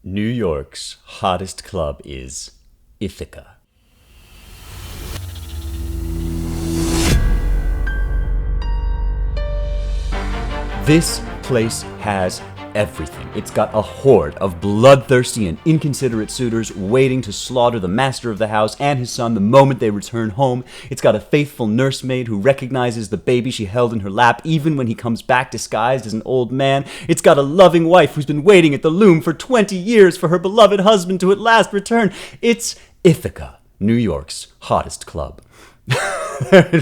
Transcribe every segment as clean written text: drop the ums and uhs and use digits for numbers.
New York's hottest club is Ithaca. This place has everything. It's got a horde of bloodthirsty and inconsiderate suitors waiting to slaughter the master of the house and his son the moment they return home. It's got a faithful nursemaid who recognizes the baby she held in her lap even when he comes back disguised as an old man. It's got a loving wife who's been waiting at the loom for 20 years for her beloved husband to at last return. It's Ithaca, New York's hottest club.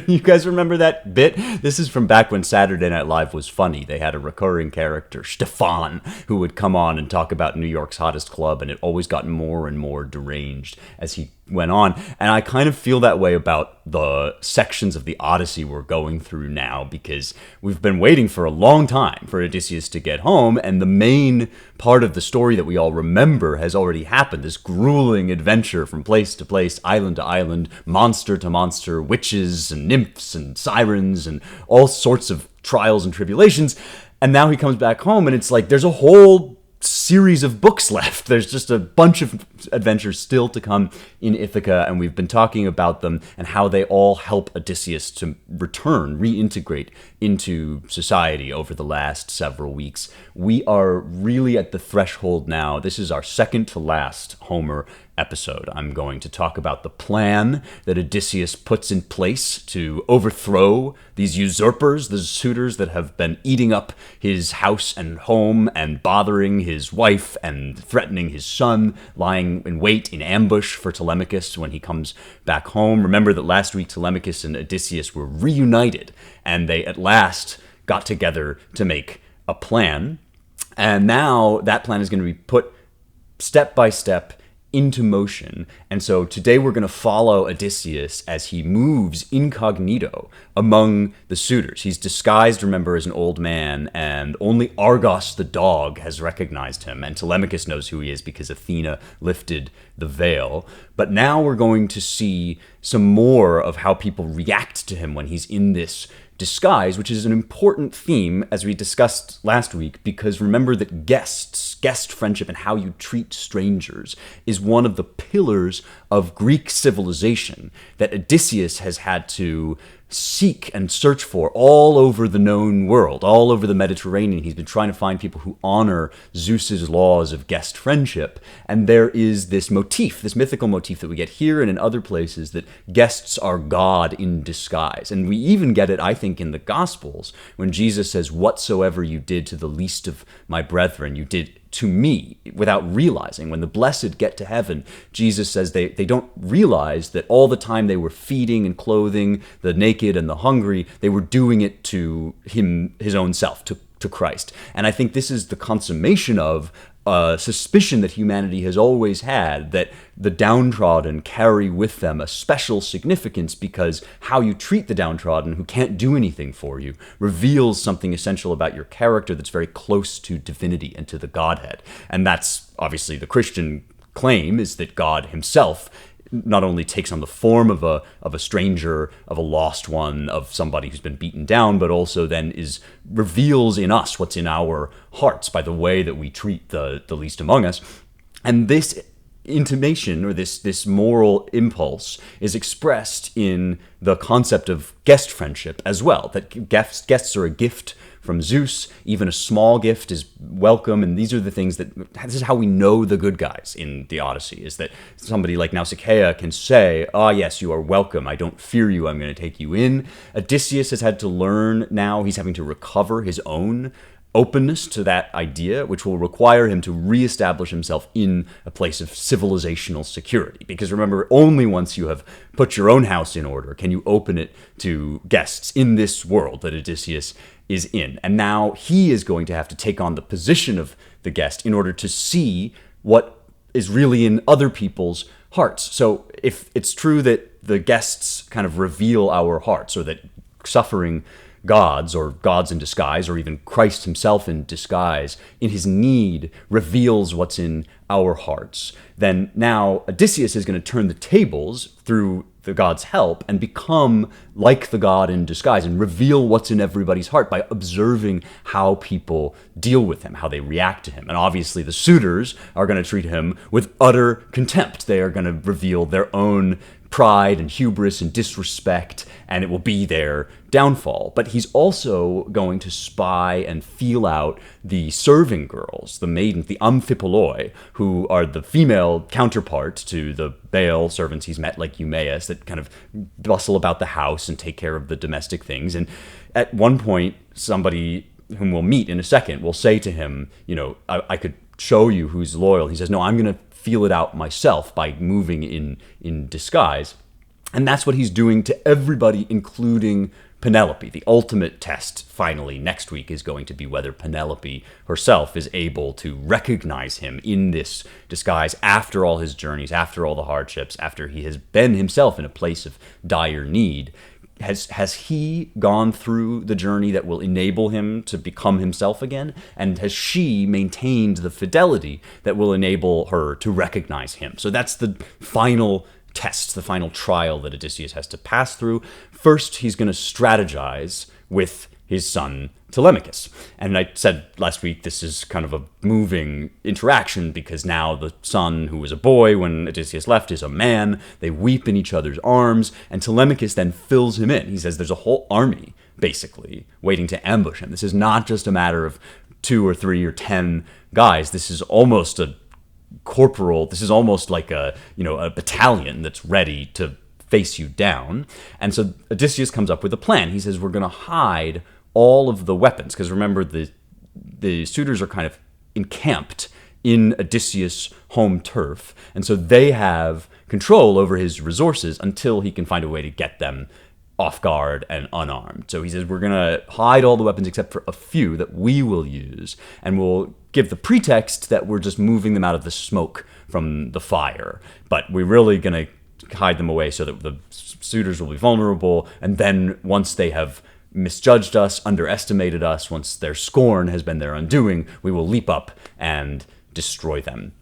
You guys remember that bit? This is from back when Saturday Night Live was funny. They had a recurring character, Stefan, who would come on and talk about New York's hottest club, and it always got more and more deranged as he went on. And I kind of feel that way about the sections of the Odyssey we're going through now, because we've been waiting for a long time for Odysseus to get home, and the main part of the story that we all remember has already happened. This grueling adventure from place to place, island to island, monster to monster, witches and nymphs and sirens and all sorts of trials and tribulations. And now he comes back home, and it's like there's a whole series of books left. There's just a bunch of adventures still to come in Ithaca, and we've been talking about them and how they all help Odysseus to return, reintegrate into society over the last several weeks. We are really at the threshold now. This is our second to last Homer episode. I'm going to talk about the plan that Odysseus puts in place to overthrow these usurpers, the suitors that have been eating up his house and home and bothering his wife and threatening his son, lying in wait in ambush for Telemachus when he comes back home. Remember that last week Telemachus and Odysseus were reunited, and they at last got together to make a plan. And now that plan is going to be put step by step into motion. And so today we're going to follow Odysseus as he moves incognito among the suitors. He's disguised, remember, as an old man, and only Argos the dog has recognized him, and Telemachus knows who he is because Athena lifted the veil. But now we're going to see some more of how people react to him when he's in this disguise, which is an important theme, as we discussed last week, because remember that guest friendship and how you treat strangers is one of the pillars of Greek civilization that Odysseus has had to seek and search for all over the known world, all over the Mediterranean. He's been trying to find people who honor Zeus's laws of guest friendship. And there is this motif, this mythical motif that we get here and in other places, that guests are God in disguise. And we even get it, I think, in the Gospels when Jesus says, "Whatsoever you did to the least of my brethren, you did to me," without realizing. When the blessed get to heaven, Jesus says they don't realize that all the time they were feeding and clothing the naked and the hungry, they were doing it to him, his own self, to Christ. And I think this is the consummation of a suspicion that humanity has always had, that the downtrodden carry with them a special significance, because how you treat the downtrodden who can't do anything for you reveals something essential about your character that's very close to divinity and to the Godhead. And that's obviously the Christian claim, is that God himself not only takes on the form of a stranger, of a lost one, of somebody who's been beaten down, but also then reveals in us what's in our hearts by the way that we treat the least among us. And this intimation, or this moral impulse, is expressed in the concept of guest friendship as well, that guests are a gift from Zeus. Even a small gift is welcome, and these are the things this is how we know the good guys in the Odyssey, is that somebody like Nausicaa can say, "Ah, yes, you are welcome. I don't fear you. I'm going to take you in." Odysseus has had to learn now. He's having to recover his own openness to that idea, which will require him to reestablish himself in a place of civilizational security. Because remember, only once you have put your own house in order can you open it to guests in this world that Odysseus is in. And now he is going to have to take on the position of the guest in order to see what is really in other people's hearts. So if it's true that the guests kind of reveal our hearts, or that suffering gods, or gods in disguise, or even Christ himself in disguise, in his need, reveals what's in our hearts, then now Odysseus is going to turn the tables through the god's help and become like the god in disguise and reveal what's in everybody's heart by observing how people deal with him, how they react to him. And obviously the suitors are going to treat him with utter contempt. They are going to reveal their own pride and hubris and disrespect, and it will be their downfall. But he's also going to spy and feel out the serving girls, the maidens, the amphipoloi, who are the female counterpart to the male servants he's met, like Eumaeus, that kind of bustle about the house and take care of the domestic things. And at one point, somebody whom we'll meet in a second will say to him, I could show you who's loyal. He says, no, I'm going to feel it out myself by moving in disguise. And that's what he's doing to everybody, including Penelope. The ultimate test, finally, next week is going to be whether Penelope herself is able to recognize him in this disguise after all his journeys, after all the hardships, after he has been himself in a place of dire need. Has he gone through the journey that will enable him to become himself again? And has she maintained the fidelity that will enable her to recognize him? So that's the final test, the final trial that Odysseus has to pass through. First, he's going to strategize with his son Telemachus. And I said last week this is kind of a moving interaction because now the son, who was a boy when Odysseus left, is a man. They weep in each other's arms, and Telemachus then fills him in. He says there's a whole army, basically, waiting to ambush him. This is not just a matter of 2 or 3 or 10 guys. This is almost a corporal. This is almost like a battalion that's ready to face you down. And so Odysseus comes up with a plan. He says we're going to hide all of the weapons, because remember the suitors are kind of encamped in Odysseus' home turf, and so they have control over his resources until he can find a way to get them off guard and unarmed. So he says we're going to hide all the weapons except for a few that we will use, and we'll give the pretext that we're just moving them out of the smoke from the fire, but we're really going to hide them away so that the suitors will be vulnerable, and then once they have misjudged us, underestimated us, once their scorn has been their undoing, we will leap up and destroy them.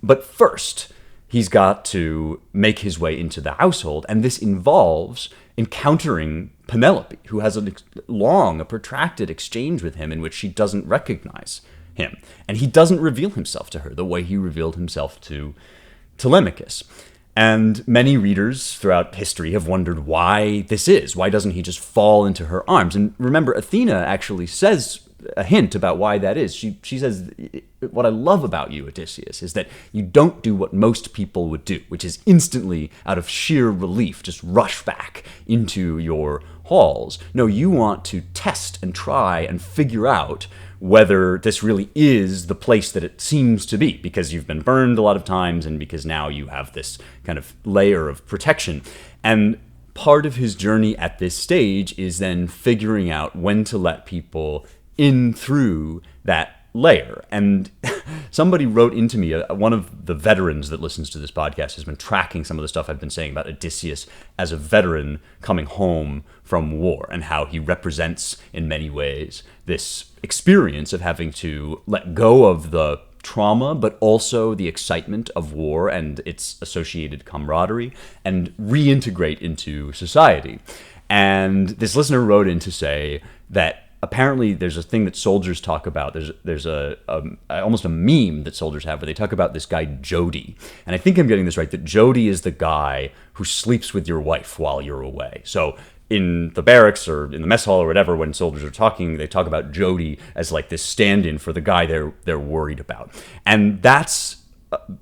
But first, he's got to make his way into the household, and this involves encountering Penelope, who has a protracted exchange with him in which she doesn't recognize him. And he doesn't reveal himself to her the way he revealed himself to Telemachus. And many readers throughout history have wondered why this is. Why doesn't he just fall into her arms? And remember, Athena actually says a hint about why that is. She says, what I love about you, Odysseus, is that you don't do what most people would do, which is instantly, out of sheer relief, just rush back into your halls. No, you want to test and try and figure out whether this really is the place that it seems to be, because you've been burned a lot of times and because now you have this kind of layer of protection. And part of his journey at this stage is then figuring out when to let people in through that layer. And somebody wrote into me, one of the veterans that listens to this podcast has been tracking some of the stuff I've been saying about Odysseus as a veteran coming home from war and how he represents in many ways this experience of having to let go of the trauma, but also the excitement of war and its associated camaraderie and reintegrate into society. And this listener wrote in to say that apparently there's a thing that soldiers talk about. There's almost a meme that soldiers have where they talk about this guy Jody. And I think I'm getting this right, that Jody is the guy who sleeps with your wife while you're away. So in the barracks or in the mess hall or whatever, when soldiers are talking, they talk about Jody as like this stand-in for the guy they're worried about. And that's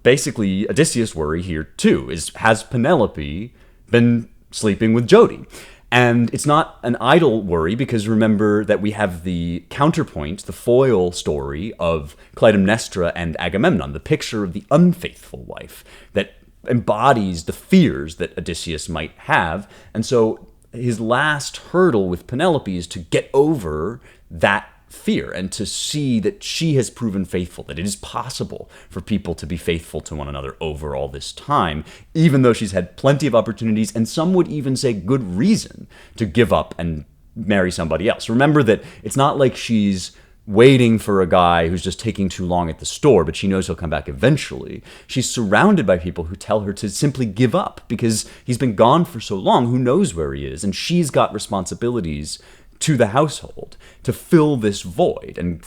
basically Odysseus' worry here too, has Penelope been sleeping with Jody? And it's not an idle worry, because remember that we have the counterpoint, the foil story of Clytemnestra and Agamemnon, the picture of the unfaithful wife that embodies the fears that Odysseus might have. And so his last hurdle with Penelope is to get over that fear and to see that she has proven faithful, that it is possible for people to be faithful to one another over all this time, even though she's had plenty of opportunities, and some would even say good reason to give up and marry somebody else. Remember that it's not like she's waiting for a guy who's just taking too long at the store, but she knows he'll come back eventually. She's surrounded by people who tell her to simply give up because he's been gone for so long, who knows where he is, and she's got responsibilities to the household to fill this void and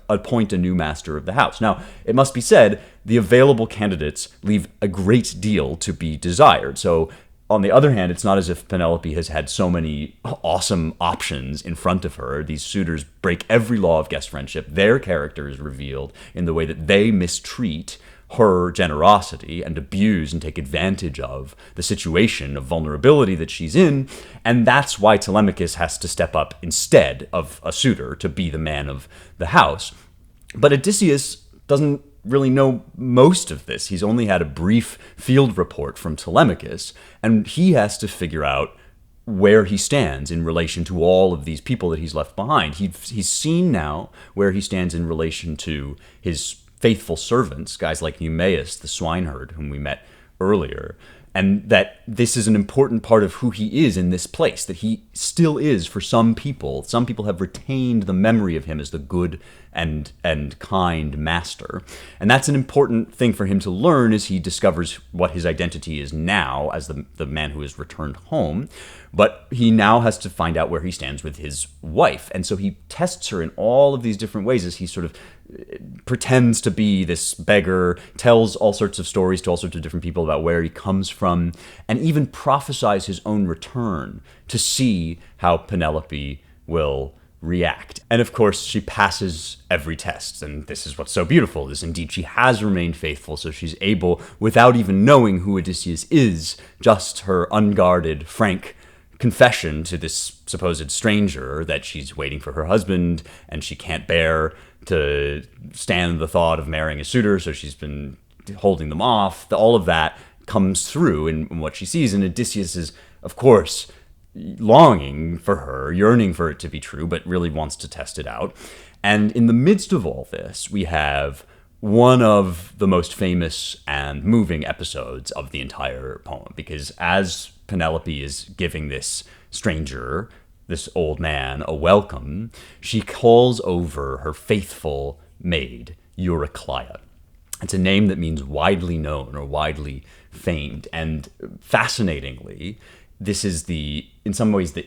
appoint a new master of the house. Now, it must be said, the available candidates leave a great deal to be desired. So, on the other hand, it's not as if Penelope has had so many awesome options in front of her. These suitors break every law of guest friendship. Their character is revealed in the way that they mistreat her generosity and abuse and take advantage of the situation of vulnerability that she's in. And that's why Telemachus has to step up instead of a suitor to be the man of the house. But Odysseus doesn't really know most of this. He's only had a brief field report from Telemachus, and he has to figure out where he stands in relation to all of these people that he's left behind. He's seen now where he stands in relation to his faithful servants, guys like Eumaeus, the swineherd, whom we met earlier, and that this is an important part of who he is in this place, that he still is for some people. Some people have retained the memory of him as the good and kind master. And that's an important thing for him to learn as he discovers what his identity is now as the man who has returned home. But he now has to find out where he stands with his wife. And so he tests her in all of these different ways as he sort of pretends to be this beggar, tells all sorts of stories to all sorts of different people about where he comes from, and even prophesies his own return to see how Penelope will react. And of course, she passes every test, and this is what's so beautiful, is indeed she has remained faithful, so she's able, without even knowing who Odysseus is, just her unguarded, frank confession to this supposed stranger that she's waiting for her husband, and she can't bear to stand the thought of marrying a suitor, so she's been holding them off. All of that comes through in what she sees, and Odysseus is, of course, longing for her, yearning for it to be true, but really wants to test it out. And in the midst of all this, we have one of the most famous and moving episodes of the entire poem, because as Penelope is giving this stranger, this old man, a welcome, she calls over her faithful maid, Eurycleia. It's a name that means widely known or widely famed. And fascinatingly, this is in some ways, the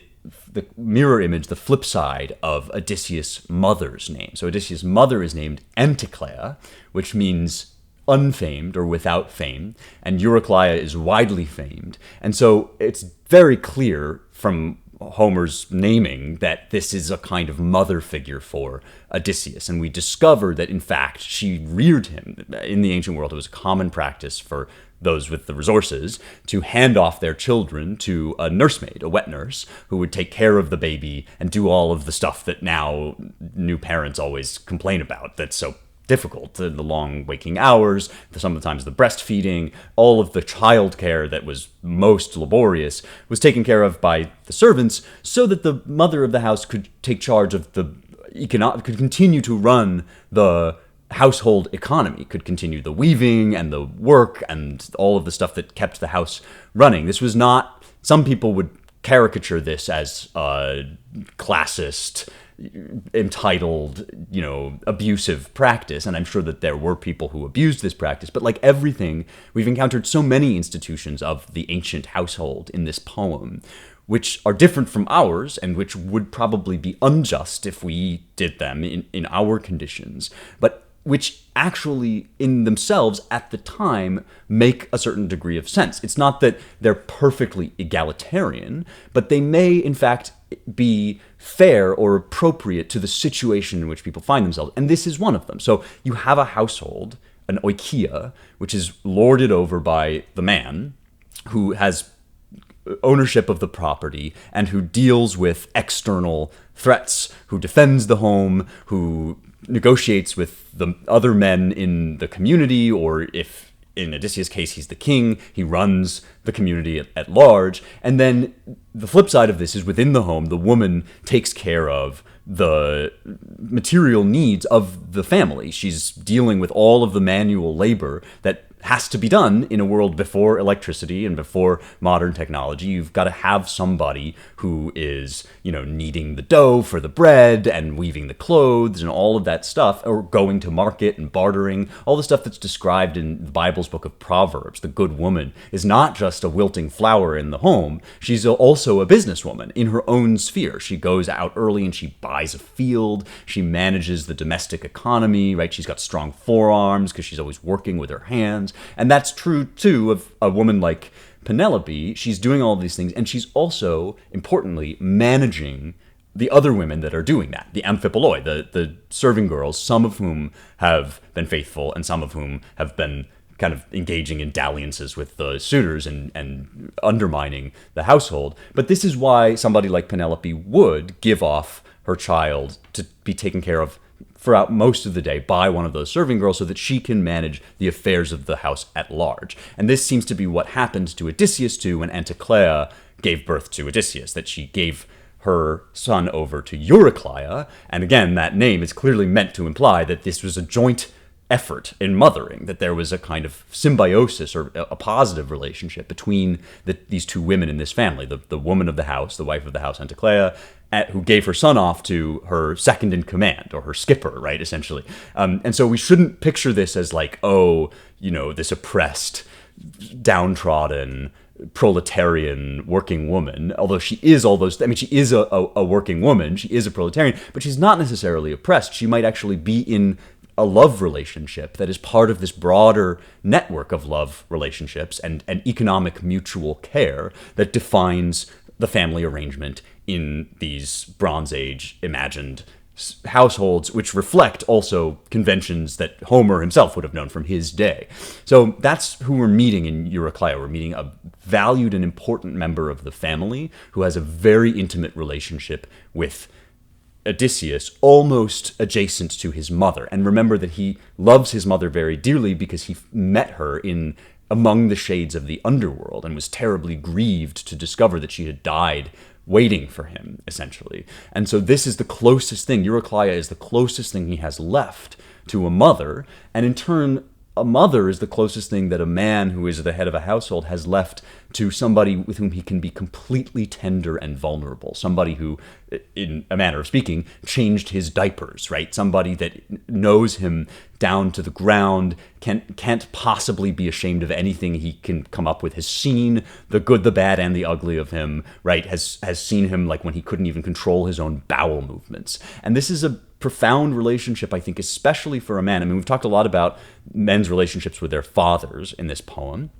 mirror image, the flip side of Odysseus' mother's name. So Odysseus' mother is named Eurycleia, which means unfamed or without fame, and Eurycleia is widely famed. And so it's very clear from Homer's naming that this is a kind of mother figure for Odysseus. And we discover that, in fact, she reared him. In the ancient world, it was a common practice for those with the resources to hand off their children to a nursemaid, a wet nurse, who would take care of the baby and do all of the stuff that now new parents always complain about that's so difficult, the long waking hours, sometimes the breastfeeding, all of the childcare that was most laborious was taken care of by the servants so that the mother of the house could take charge of could continue to run the household economy, could continue the weaving and the work and all of the stuff that kept the house running. This was not, some people would caricature this as a classist, entitled, abusive practice, and I'm sure that there were people who abused this practice, but like everything, we've encountered so many institutions of the ancient household in this poem, which are different from ours, and which would probably be unjust if we did them in our conditions, but which actually in themselves at the time make a certain degree of sense. It's not that they're perfectly egalitarian, but they may in fact be fair or appropriate to the situation in which people find themselves. And this is one of them. So you have a household, an oikia, which is lorded over by the man who has ownership of the property and who deals with external threats, who defends the home, who negotiates with the other men in the community, or if in Odysseus' case he's the king, he runs the community at large. And then the flip side of this is within the home, the woman takes care of the material needs of the family. She's dealing with all of the manual labor that has to be done in a world before electricity and before modern technology. You've got to have somebody who is, kneading the dough for the bread and weaving the clothes and all of that stuff, or going to market and bartering, all the stuff that's described in the Bible's book of Proverbs. The good woman is not just a wilting flower in the home. She's also a businesswoman in her own sphere. She goes out early and she buys a field. She manages the domestic economy, right? She's got strong forearms because she's always working with her hands. And that's true, too, of a woman like Penelope. She's doing all of these things, and she's also, importantly, managing the other women that are doing that, the amphipoloi, the serving girls, some of whom have been faithful and some of whom have been kind of engaging in dalliances with the suitors and undermining the household. But this is why somebody like Penelope would give off her child to be taken care of throughout most of the day by one of those serving girls so that she can manage the affairs of the house at large. And this seems to be what happened to Odysseus too when Eurycleia gave birth to Odysseus, that she gave her son over to Eurycleia. And again, that name is clearly meant to imply that this was a joint effort in mothering, that there was a kind of symbiosis or a positive relationship between these two women in this family, the woman of the house, the wife of the house, Eurycleia, who gave her son off to her second in command, or her skipper, right, essentially. And so we shouldn't picture this as like, this oppressed, downtrodden, proletarian working woman, although she is all those. She is a working woman, she is a proletarian, but she's not necessarily oppressed. She might actually be in a love relationship that is part of this broader network of love relationships and economic mutual care that defines the family arrangement in these Bronze Age imagined households, which reflect also conventions that Homer himself would have known from his day. So that's who we're meeting in Eurycleia. We're meeting a valued and important member of the family who has a very intimate relationship with Odysseus, almost adjacent to his mother. And remember that he loves his mother very dearly because he met her among the shades of the underworld and was terribly grieved to discover that she had died waiting for him, essentially. And so this is the closest thing. Eurycleia is the closest thing he has left to a mother, and in turn, a mother is the closest thing that a man who is the head of a household has left to somebody with whom he can be completely tender and vulnerable. Somebody who, in a manner of speaking, changed his diapers, right? Somebody that knows him down to the ground, can't possibly be ashamed of anything he can come up with, has seen the good, the bad, and the ugly of him, right? Has seen him like when he couldn't even control his own bowel movements. And this is a profound relationship, I think, especially for a man. We've talked a lot about men's relationships with their fathers in this poem,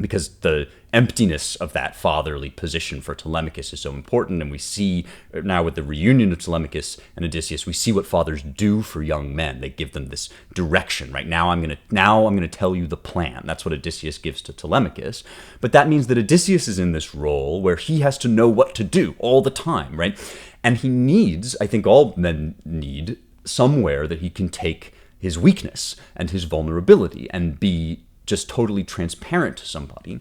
because the emptiness of that fatherly position for Telemachus is so important. And we see now with the reunion of Telemachus and Odysseus, we see what fathers do for young men. They give them this direction, right? Now I'm going to tell you the plan. That's what Odysseus gives to Telemachus. But that means that Odysseus is in this role where he has to know what to do all the time, right? And he needs, I think all men need, somewhere that he can take his weakness and his vulnerability and be just totally transparent to somebody.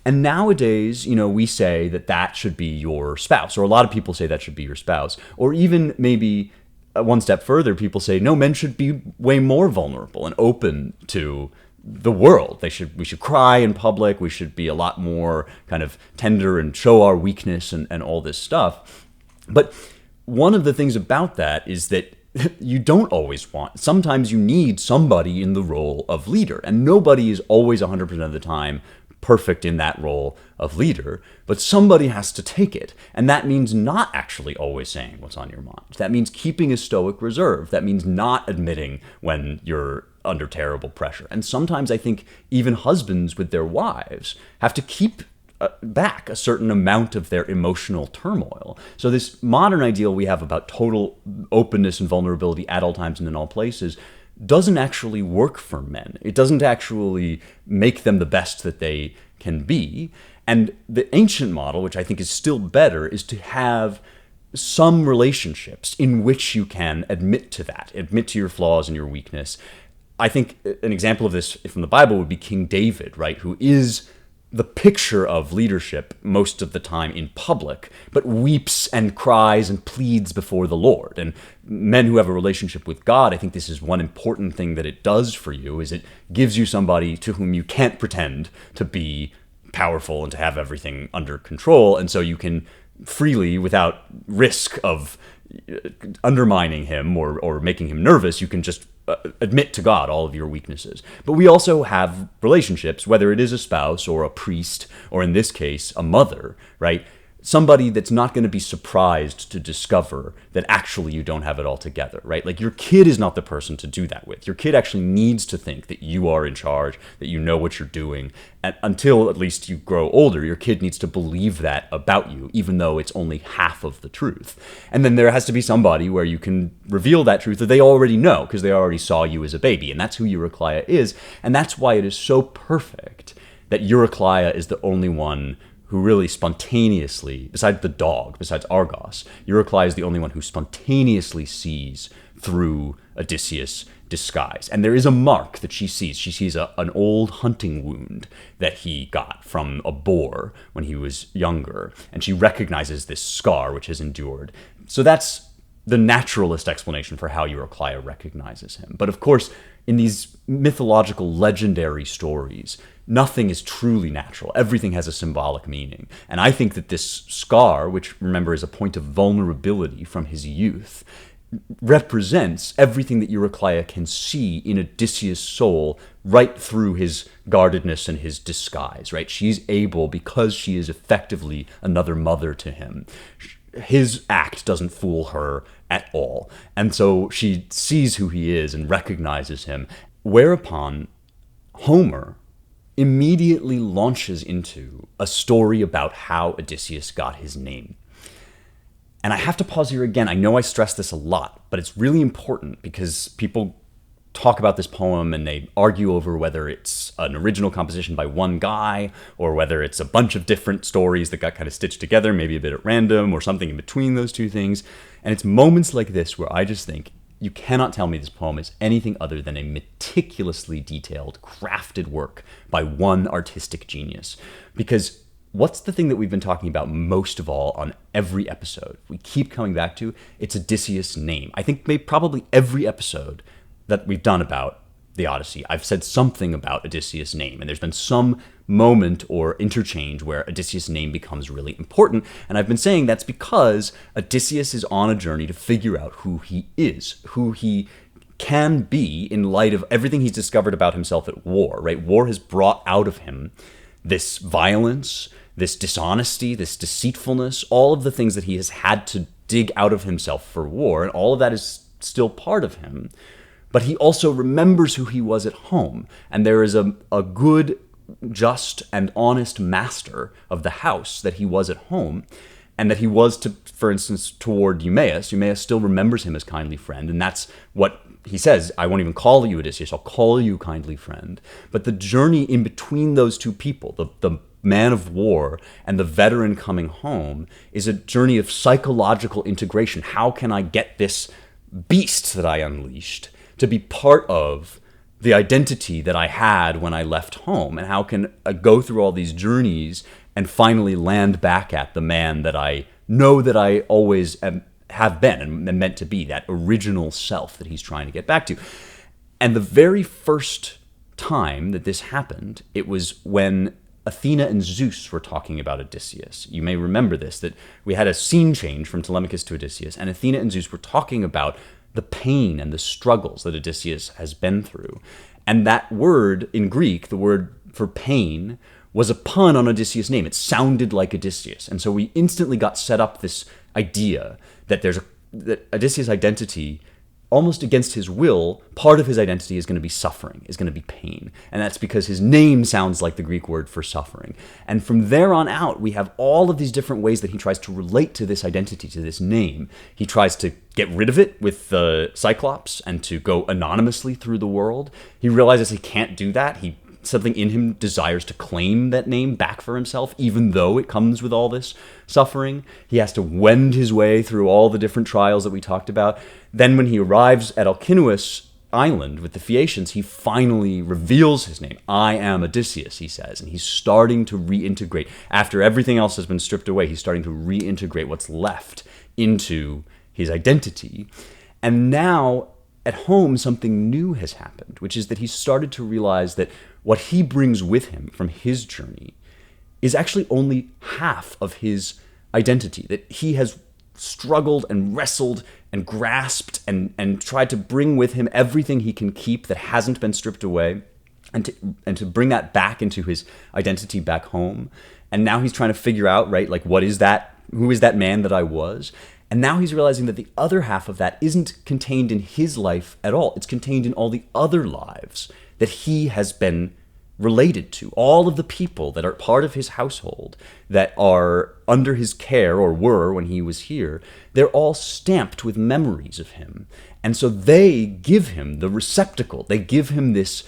And nowadays, we say that should be your spouse, or a lot of people say that should be your spouse, or even maybe one step further, people say, no, men should be way more vulnerable and open to the world. We should cry in public. We should be a lot more kind of tender and show our weakness and all this stuff. But one of the things about that is that you don't always want. Sometimes you need somebody in the role of leader, and nobody is always 100% of the time perfect in that role of leader, but somebody has to take it. And that means not actually always saying what's on your mind. That means keeping a stoic reserve. That means not admitting when you're under terrible pressure. And sometimes I think even husbands with their wives have to keep back a certain amount of their emotional turmoil. So this modern ideal we have about total openness and vulnerability at all times and in all places doesn't actually work for men. It doesn't actually make them the best that they can be. And the ancient model, which I think is still better, is to have some relationships in which you can admit to your flaws and your weakness. I think an example of this from the Bible would be King David, right, who is the picture of leadership most of the time in public, but weeps and cries and pleads before the Lord. And men who have a relationship with God, I think this is one important thing that it does for you, is it gives you somebody to whom you can't pretend to be powerful and to have everything under control. And so you can freely, without risk of undermining him or making him nervous, you can just admit to God all of your weaknesses. But we also have relationships, whether it is a spouse or a priest, or in this case, a mother, right? Somebody that's not going to be surprised to discover that actually you don't have it all together, right? Like, your kid is not the person to do that with. Your kid actually needs to think that you are in charge, that you know what you're doing. And until at least you grow older, your kid needs to believe that about you, even though it's only half of the truth. And then there has to be somebody where you can reveal that truth that they already know, because they already saw you as a baby. And that's who Eurycleia is. And that's why it is so perfect that Eurycleia is the only one who really spontaneously, besides the dog, besides Argos, Eurycleia is the only one who spontaneously sees through Odysseus' disguise. And there is a mark that she sees. She sees an old hunting wound that he got from a boar when he was younger. And she recognizes this scar which has endured. So that's the naturalist explanation for how Eurycleia recognizes him. But of course, in these mythological, legendary stories, nothing is truly natural. Everything has a symbolic meaning. And I think that this scar, which, remember, is a point of vulnerability from his youth, represents everything that Eurycleia can see in Odysseus' soul right through his guardedness and his disguise, right? She's able, because she is effectively another mother to him, his act doesn't fool her at all. And so she sees who he is and recognizes him, whereupon Homer immediately launches into a story about how Odysseus got his name. And I have to pause here again. I know I stress this a lot, but it's really important because people talk about this poem and they argue over whether it's an original composition by one guy or whether it's a bunch of different stories that got kind of stitched together, maybe a bit at random or something in between those two things. And it's moments like this where I just think, you cannot tell me this poem is anything other than a meticulously detailed, crafted work by one artistic genius. Because what's the thing that we've been talking about most of all on every episode? We keep coming back to, it's Odysseus' name. I think maybe probably every episode that we've done about the Odyssey, I've said something about Odysseus' name, and there's been some moment or interchange where Odysseus' name becomes really important, and I've been saying that's because Odysseus is on a journey to figure out who he is, who he can be in light of everything he's discovered about himself at war, right? War has brought out of him this violence, this dishonesty, this deceitfulness, all of the things that he has had to dig out of himself for war, and all of that is still part of him. But he also remembers who he was at home. And there is a good, just, and honest master of the house that he was at home, and that he was, to, for instance, toward Eumaeus. Eumaeus still remembers him as kindly friend, and that's what he says, I won't even call you Odysseus, I'll call you kindly friend. But the journey in between those two people, the man of war and the veteran coming home, is a journey of psychological integration. How can I get this beast that I unleashed to be part of the identity that I had when I left home? And how can I go through all these journeys and finally land back at the man that I know that I always have been and meant to be, that original self that he's trying to get back to? And the very first time that this happened, it was when Athena and Zeus were talking about Odysseus. You may remember this, that we had a scene change from Telemachus to Odysseus, and Athena and Zeus were talking about the pain and the struggles that Odysseus has been through. And that word in Greek, the word for pain, was a pun on Odysseus' name. It sounded like Odysseus. And so we instantly got set up this idea that that Odysseus' identity, almost against his will, part of his identity is going to be suffering, is going to be pain. And that's because his name sounds like the Greek word for suffering. And from there on out, we have all of these different ways that he tries to relate to this identity, to this name. He tries to get rid of it with the Cyclops and to go anonymously through the world. He realizes he can't do that. Something in him desires to claim that name back for himself, even though it comes with all this suffering. He has to wend his way through all the different trials that we talked about. Then when he arrives at Alcinous, island with the Phaeacians, he finally reveals his name. I am Odysseus, he says, and he's starting to reintegrate. After everything else has been stripped away, he's starting to reintegrate what's left into his identity. And now, at home, something new has happened, which is that he's started to realize that what he brings with him from his journey is actually only half of his identity, that he has struggled and wrestled and grasped and tried to bring with him everything he can keep that hasn't been stripped away, and to bring that back into his identity back home. And now he's trying to figure out, right, like, what is that? Who is that man that I was? And now he's realizing that the other half of that isn't contained in his life at all. It's contained in all the other lives that he has been related to, all of the people that are part of his household, that are under his care, or were when he was here. They're all stamped with memories of him. And so they give him the receptacle. They give him this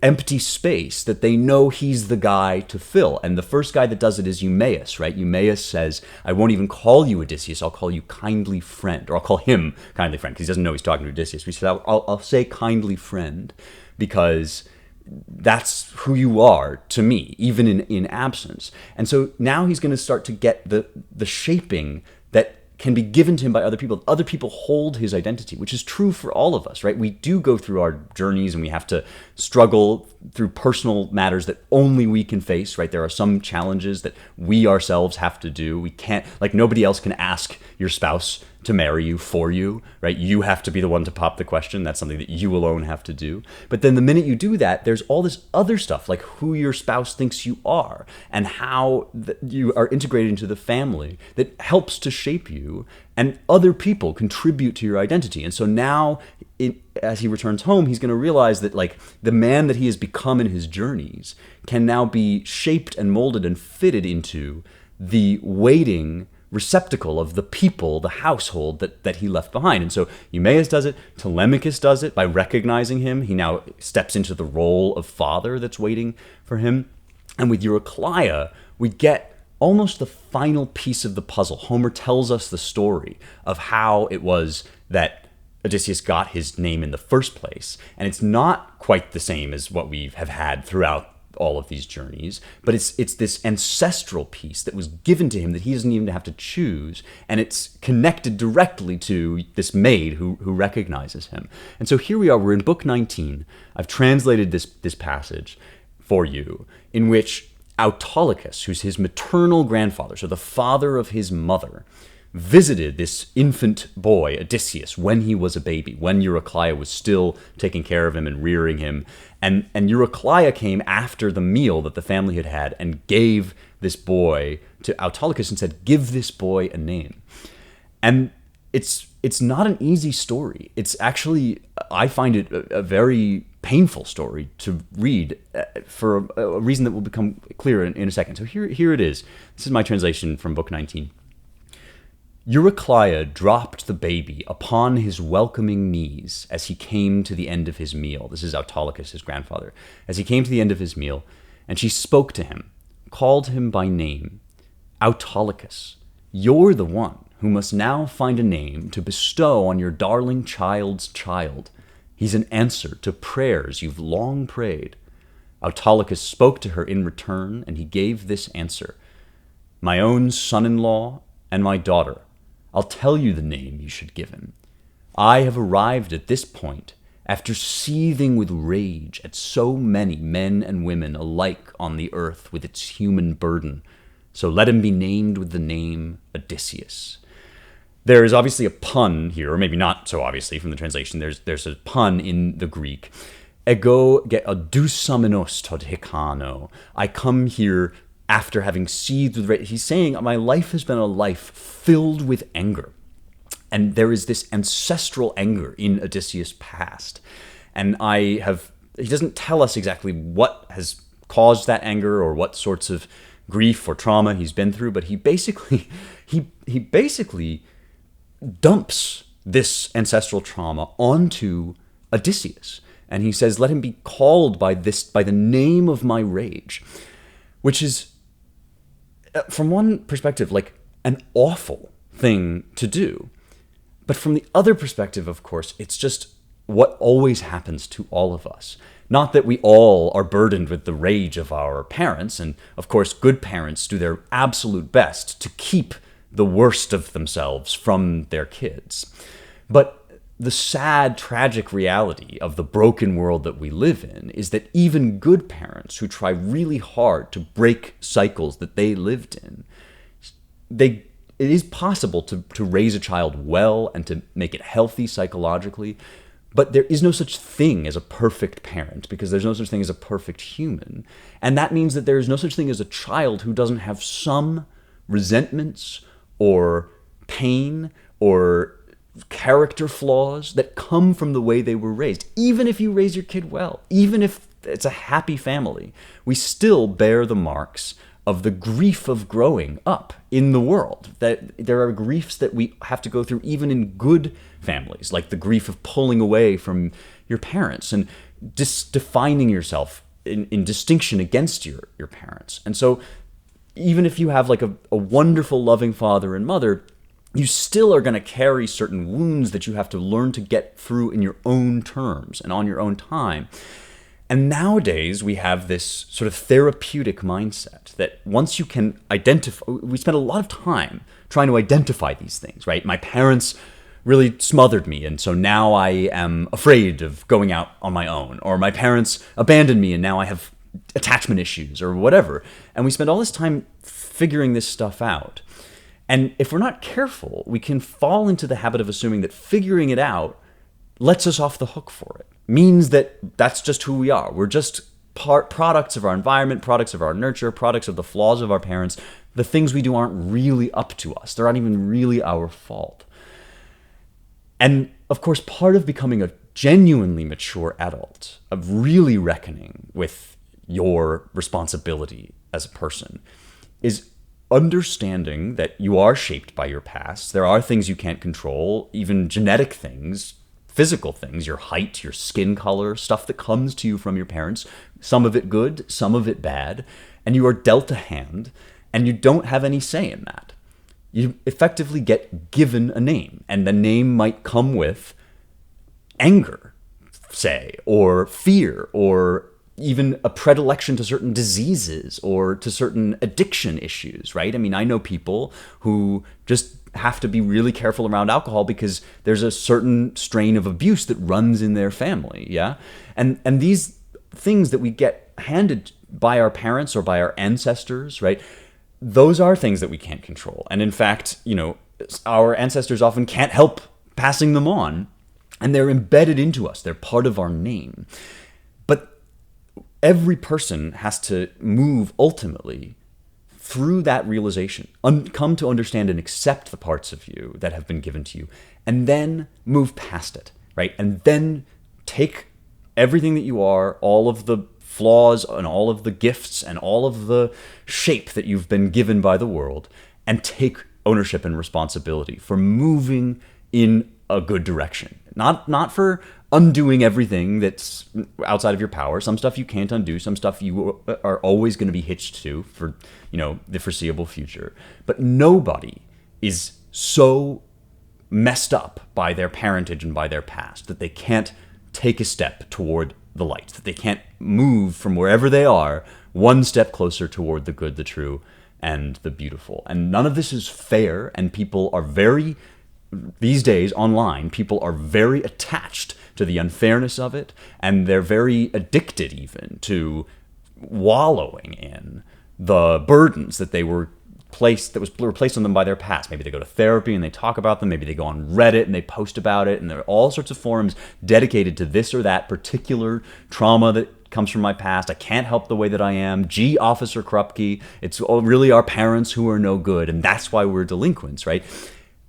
empty space that they know he's the guy to fill. And the first guy that does it is Eumaeus, right? Eumaeus says, I won't even call you Odysseus, I'll call you kindly friend. Or I'll call him kindly friend, because he doesn't know he's talking to Odysseus. He said, I'll say kindly friend, because that's who you are to me, even in absence. And so now he's going to start to get the shaping that can be given to him by other people. Other people hold his identity, which is true for all of us, right? We do go through our journeys and we have to struggle through personal matters that only we can face, right? There are some challenges that we ourselves have to do. We can't, like, nobody else can ask your spouse to marry you for you, right? You have to be the one to pop the question. That's something that you alone have to do. But then the minute you do that, there's all this other stuff, like who your spouse thinks you are and how you are integrated into the family, that helps to shape you, and other people contribute to your identity. And so now, as he returns home, he's going to realize that, like, the man that he has become in his journeys can now be shaped and molded and fitted into the waiting receptacle of the people, the household that he left behind. And so Eumaeus does it, Telemachus does it by recognizing him. He now steps into the role of father that's waiting for him. And with Eurycleia, we get almost the final piece of the puzzle. Homer tells us the story of how it was that Odysseus got his name in the first place. And it's not quite the same as what we have had throughout all of these journeys, but it's this ancestral piece that was given to him that he doesn't even have to choose, and it's connected directly to this maid who recognizes him. And so here we are, we're in book 19. I've translated this passage for you, in which Autolycus, who's his maternal grandfather, so the father of his mother, visited this infant boy, Odysseus, when he was a baby, when Eurycleia was still taking care of him and rearing him. And Eurycleia came after the meal that the family had had and gave this boy to Autolycus and said, give this boy a name. And it's not an easy story. It's actually, I find it a very painful story to read for a reason that will become clear in a second. So here it is. This is my translation from book 19. Eurycleia dropped the baby upon his welcoming knees as he came to the end of his meal. This is Autolycus, his grandfather. As he came to the end of his meal, and she spoke to him, called him by name. Autolycus, you're the one who must now find a name to bestow on your darling child's child. He's an answer to prayers you've long prayed. Autolycus spoke to her in return, and he gave this answer. My own son-in-law and my daughter, I'll tell you the name you should give him. I have arrived at this point after seething with rage at so many men and women alike on the earth with its human burden. So let him be named with the name Odysseus. There is obviously a pun here, or maybe not so obviously from the translation. There's a pun in the Greek. Ego ge odusamenos tod hikano. I come here after having seethed with rage. He's saying, my life has been a life filled with anger. And there is this ancestral anger in Odysseus' past. And he doesn't tell us exactly what has caused that anger or what sorts of grief or trauma he's been through, but he basically dumps this ancestral trauma onto Odysseus. And he says, let him be called by the name of my rage, which is, from one perspective, like an awful thing to do. But from the other perspective, of course, it's just what always happens to all of us. Not that we all are burdened with the rage of our parents, and of course good parents do their absolute best to keep the worst of themselves from their kids. But the sad, tragic reality of the broken world that we live in is that even good parents who try really hard to break cycles that they lived in, it is possible to raise a child well and to make it healthy psychologically, but there is no such thing as a perfect parent because there's no such thing as a perfect human. And that means that there is no such thing as a child who doesn't have some resentments or pain or character flaws that come from the way they were raised. Even if you raise your kid well, even if it's a happy family, we still bear the marks of the grief of growing up in the world. That there are griefs that we have to go through even in good families, like the grief of pulling away from your parents and defining yourself in distinction against your parents. And so even if you have like a wonderful, loving father and mother, you still are going to carry certain wounds that you have to learn to get through in your own terms and on your own time. And nowadays, we have this sort of therapeutic mindset that once you can identify, we spend a lot of time trying to identify these things, right? My parents really smothered me, and so now I am afraid of going out on my own. Or my parents abandoned me, and now I have attachment issues, or whatever. And we spend all this time figuring this stuff out. And if we're not careful, we can fall into the habit of assuming that figuring it out lets us off the hook for it. Means that that's just who we are. We're just products of our environment, products of our nurture, products of the flaws of our parents. The things we do aren't really up to us. They're not even really our fault. And of course, part of becoming a genuinely mature adult, of really reckoning with your responsibility as a person, is understanding that you are shaped by your past. There are things you can't control, even genetic things, physical things, your height, your skin color, stuff that comes to you from your parents, some of it good, some of it bad, and you are dealt a hand, and you don't have any say in that. You effectively get given a name, and the name might come with anger, say, or fear, or even a predilection to certain diseases or to certain addiction issues, right? I mean, I know people who just have to be really careful around alcohol because there's a certain strain of abuse that runs in their family, yeah? And these things that we get handed by our parents or by our ancestors, right? Those are things that we can't control. And in fact, you know, our ancestors often can't help passing them on, and they're embedded into us. They're part of our name. But every person has to move ultimately through that realization, come to understand and accept the parts of you that have been given to you, and then move past it, right? And then take everything that you are, all of the flaws and all of the gifts and all of the shape that you've been given by the world, and take ownership and responsibility for moving in a good direction. Not for undoing everything that's outside of your power. Some stuff you can't undo. Some stuff you are always going to be hitched to for, you know, the foreseeable future. But nobody is so messed up by their parentage and by their past that they can't take a step toward the light, that they can't move from wherever they are one step closer toward the good, the true, and the beautiful. And none of this is fair, and people are these days online, people are very attached to the unfairness of it, and they're very addicted even to wallowing in the burdens that were placed on them by their past. Maybe they go to therapy and they talk about them. Maybe they go on Reddit and they post about it, and there are all sorts of forums dedicated to this or that particular trauma that comes from my past. I can't help the way that I am. Gee, Officer Krupke, it's really our parents who are no good, and that's why we're delinquents, right?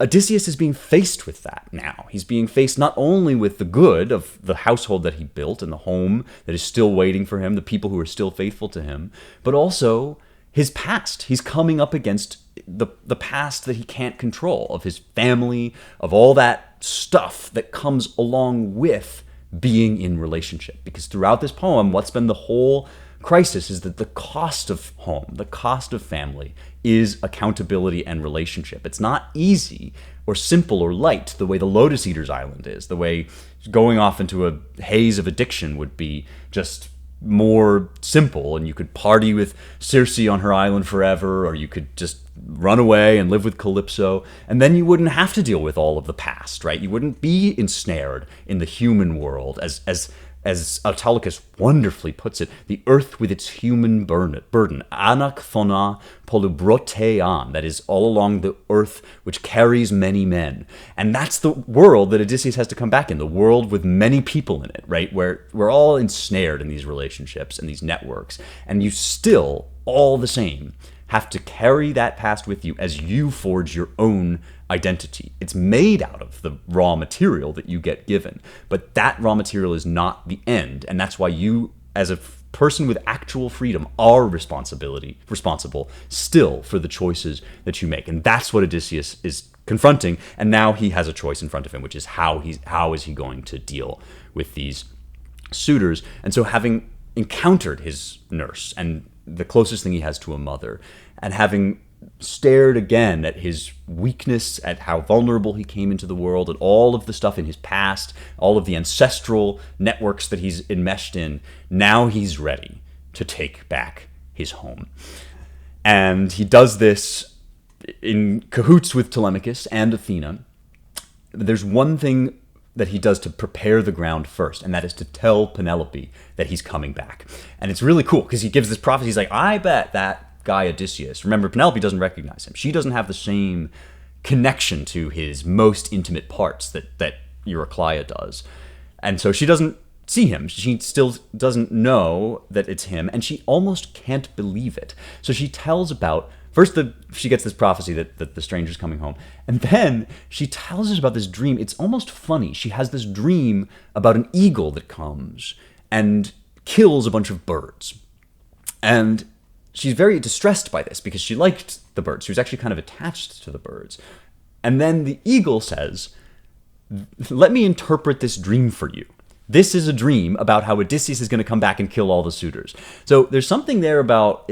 Odysseus is being faced with that now. He's being faced not only with the good of the household that he built and the home that is still waiting for him, the people who are still faithful to him, but also his past. He's coming up against the past that he can't control, of his family, of all that stuff that comes along with being in relationship. Because throughout this poem, what's been the whole crisis is that the cost of home, the cost of family, is accountability and relationship. It's not easy or simple or light the way the Lotus Eater's Island is, the way going off into a haze of addiction would be just more simple, and you could party with Circe on her island forever, or you could just run away and live with Calypso, and then you wouldn't have to deal with all of the past, right? You wouldn't be ensnared in the human world, as Autolycus wonderfully puts it, the earth with its human burden, anak phona polubrotean, that is all along the earth which carries many men. And that's the world that Odysseus has to come back in, the world with many people in it, right? Where we're all ensnared in these relationships and these networks, and you still, all the same, have to carry that past with you as you forge your own identity. It's made out of the raw material that you get given, but that raw material is not the end, and that's why you, as a person with actual freedom, are responsible still for the choices that you make. And that's what Odysseus is confronting, and now he has a choice in front of him, which is how is he going to deal with these suitors. And so, having encountered his nurse and the closest thing he has to a mother, and having stared again at his weakness, at how vulnerable he came into the world, at all of the stuff in his past, all of the ancestral networks that he's enmeshed in, now he's ready to take back his home. And he does this in cahoots with Telemachus and Athena. There's one thing that he does to prepare the ground first, and that is to tell Penelope that he's coming back. And it's really cool, because he gives this prophecy. He's like, I bet that guy Odysseus, remember, Penelope doesn't recognize him. She doesn't have the same connection to his most intimate parts that Eurycleia does. And so she doesn't see him. She still doesn't know that it's him, and she almost can't believe it. So she tells about, first she gets this prophecy that the stranger's coming home, and then she tells us about this dream. It's almost funny. She has this dream about an eagle that comes and kills a bunch of birds. And she's very distressed by this because she liked the birds. She was actually kind of attached to the birds. And then the eagle says, let me interpret this dream for you. This is a dream about how Odysseus is going to come back and kill all the suitors. So there's something there about,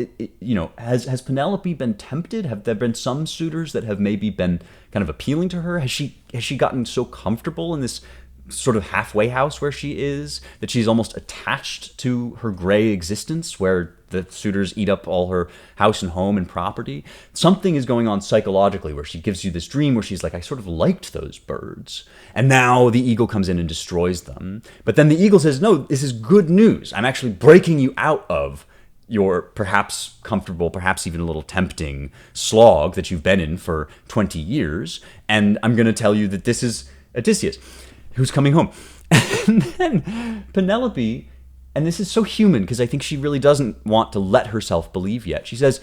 has Penelope been tempted? Have there been some suitors that have maybe been kind of appealing to her? Has she gotten so comfortable in this sort of halfway house where she is that she's almost attached to her gray existence where the suitors eat up all her house and home and property? Something is going on psychologically where she gives you this dream where she's like, I sort of liked those birds. And now the eagle comes in and destroys them. But then the eagle says, no, this is good news. I'm actually breaking you out of your perhaps comfortable, perhaps even a little tempting slog that you've been in for 20 years. And I'm going to tell you that this is Odysseus who's coming home. And then Penelope, and this is so human because I think she really doesn't want to let herself believe yet. She says,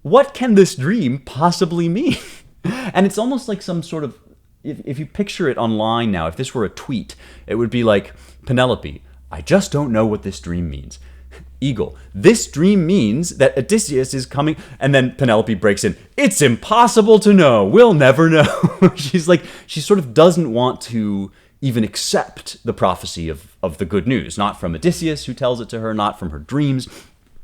what can this dream possibly mean? And it's almost like some sort of, if you picture it online now, if this were a tweet, it would be like, Penelope, I just don't know what this dream means. Eagle, this dream means that Odysseus is coming. And then Penelope breaks in, it's impossible to know. We'll never know. She's like, she sort of doesn't want to even accept the prophecy of the good news, not from Odysseus who tells it to her, not from her dreams.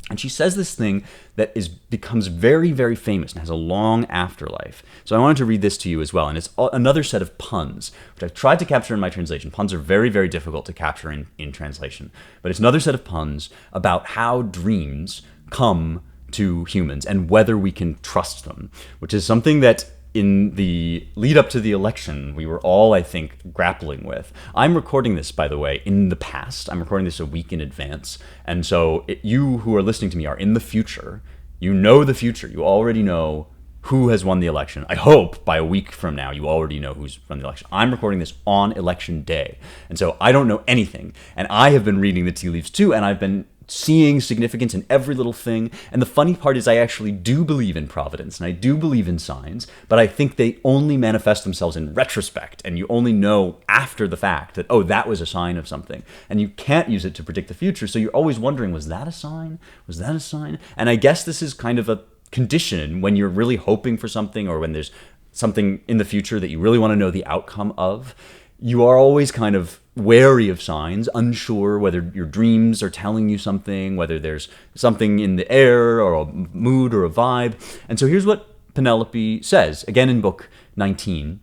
And she says this thing that becomes very, very famous and has a long afterlife. So I wanted to read this to you as well. And it's another set of puns, which I've tried to capture in my translation. Puns are very, very difficult to capture in translation. But it's another set of puns about how dreams come to humans and whether we can trust them, which is something that in the lead up to the election, we were all, I think, grappling with. I'm recording this, by the way, in the past. I'm recording this a week in advance. And so you who are listening to me are in the future. You know the future. You already know who has won the election. I hope by a week from now, you already know who's won the election. I'm recording this on election day. And so I don't know anything. And I have been reading the tea leaves too, and I've been seeing significance in every little thing. And the funny part is I actually do believe in providence and I do believe in signs, but I think they only manifest themselves in retrospect, and you only know after the fact that, oh, that was a sign of something. And you can't use it to predict the future, so you're always wondering, was that a sign? Was that a sign? And I guess this is kind of a condition when you're really hoping for something, or when there's something in the future that you really want to know the outcome of. you are always kind of wary of signs, unsure whether your dreams are telling you something, whether there's something in the air or a mood or a vibe. And so here's what Penelope says, again in book 19,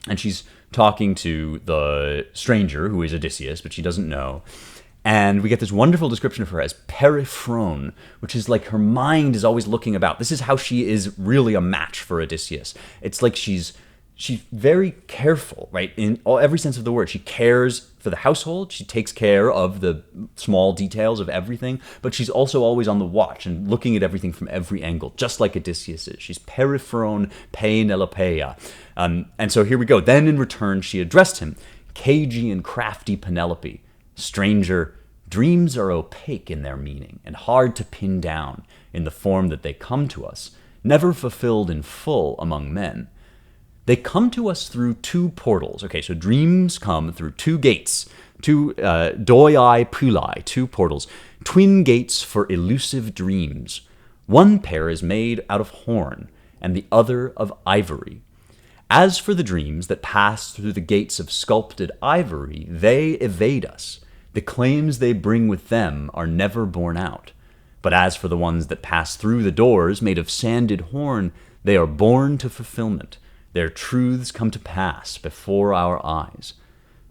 and she's talking to the stranger, who is Odysseus, but she doesn't know. And we get this wonderful description of her as periphron, which is like her mind is always looking about. This is how she is really a match for Odysseus. It's like she's very careful, right? In every sense of the word. She cares for the household. She takes care of the small details of everything, but she's also always on the watch and looking at everything from every angle, just like Odysseus is. She's periphron Penelopeia. And so here we go. Then in return, she addressed him, cagey and crafty Penelope. Stranger, dreams are opaque in their meaning and hard to pin down in the form that they come to us, never fulfilled in full among men. They come to us through two portals. Okay, so dreams come through two gates, two doi puli, two portals, twin gates for elusive dreams. One pair is made out of horn, and the other of ivory. As for the dreams that pass through the gates of sculpted ivory, they evade us. The claims they bring with them are never borne out. But as for the ones that pass through the doors made of sanded horn, they are born to fulfillment. Their truths come to pass before our eyes.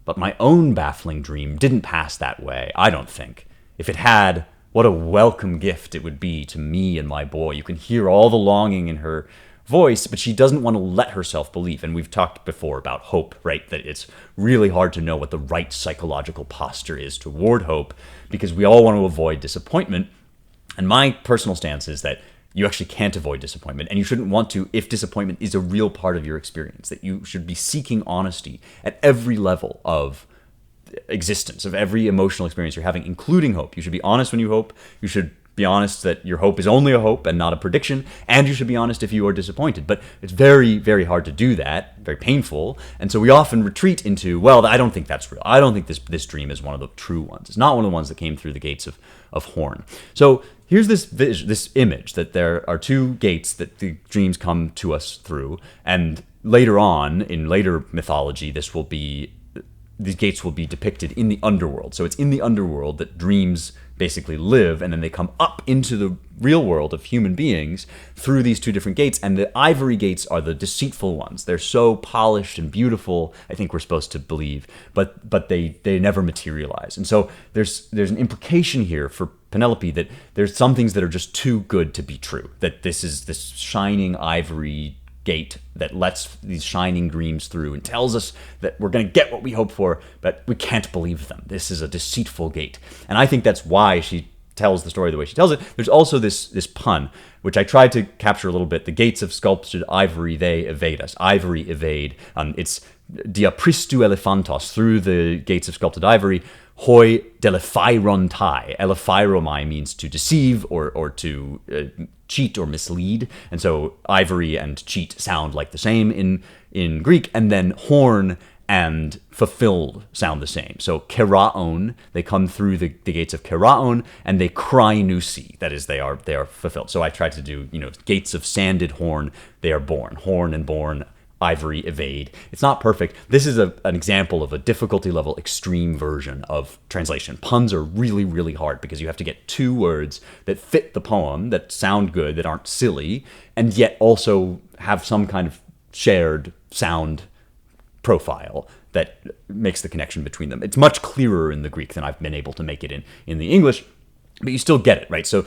But my own baffling dream didn't pass that way, I don't think. If it had, what a welcome gift it would be to me and my boy. You can hear all the longing in her voice, but she doesn't want to let herself believe. And we've talked before about hope, right? That it's really hard to know what the right psychological posture is toward hope, because we all want to avoid disappointment. And my personal stance is that you actually can't avoid disappointment, and you shouldn't want to if disappointment is a real part of your experience, that you should be seeking honesty at every level of existence, of every emotional experience you're having, including hope. You should be honest when you hope. You should be honest that your hope is only a hope and not a prediction, and you should be honest if you are disappointed. But it's very, very hard to do that, very painful, and so we often retreat into, well, I don't think that's real. I don't think this dream is one of the true ones. It's not one of the ones that came through the gates of horn. So here's this image that there are two gates that the dreams come to us through, and later on, in later mythology, these gates will be depicted in the underworld. So it's in the underworld that dreams basically live, and then they come up into the real world of human beings through these two different gates. And the ivory gates are the deceitful ones. They're so polished and beautiful, I think we're supposed to believe, but they never materialize. And so there's an implication here for Penelope that there's some things that are just too good to be true, that this is this shining ivory gate that lets these shining dreams through and tells us that we're going to get what we hope for, but we can't believe them. This is a deceitful gate. And I think that's why she tells the story the way she tells it. There's also this pun, which I tried to capture a little bit. The gates of sculptured ivory, they evade us. Ivory evade. It's diapristu elephantos, through the gates of sculpted ivory. Hoi delephairon tai. Elephiromai means to deceive or to cheat or mislead. And so ivory and cheat sound like the same in Greek. And then horn and fulfilled sound the same. So keraon, they come through the gates of keraon, and they krainusi, that is, they are fulfilled. So I tried to do, gates of sanded horn, they are born. Horn and born, ivory evade. It's not perfect. This is an example of a difficulty level extreme version of translation. Puns are really, really hard because you have to get two words that fit the poem, that sound good, that aren't silly, and yet also have some kind of shared sound profile that makes the connection between them. It's much clearer in the Greek than I've been able to make it in the English, but you still get it, right? So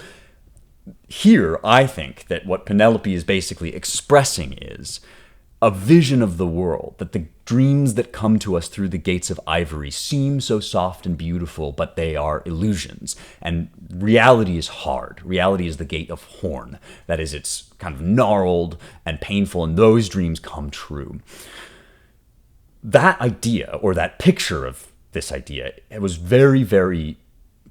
here, I think that what Penelope is basically expressing is a vision of the world, that the dreams that come to us through the gates of ivory seem so soft and beautiful, but they are illusions. And reality is hard. Reality is the gate of horn. That is, it's kind of gnarled and painful, and those dreams come true. That idea, or that picture of this idea, it was very, very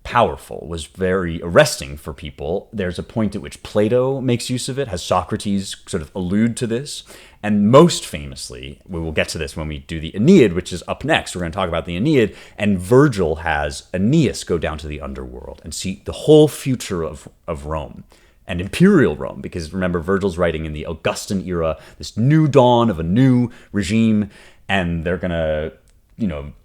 powerful, was very arresting for people. There's a point at which Plato makes use of it, has Socrates sort of allude to this, and most famously, we will get to this when we do the Aeneid, which is up next. We're going to talk about the Aeneid, and Virgil has Aeneas go down to the underworld and see the whole future of Rome, and imperial Rome, because remember, Virgil's writing in the Augustan era, this new dawn of a new regime, and they're going to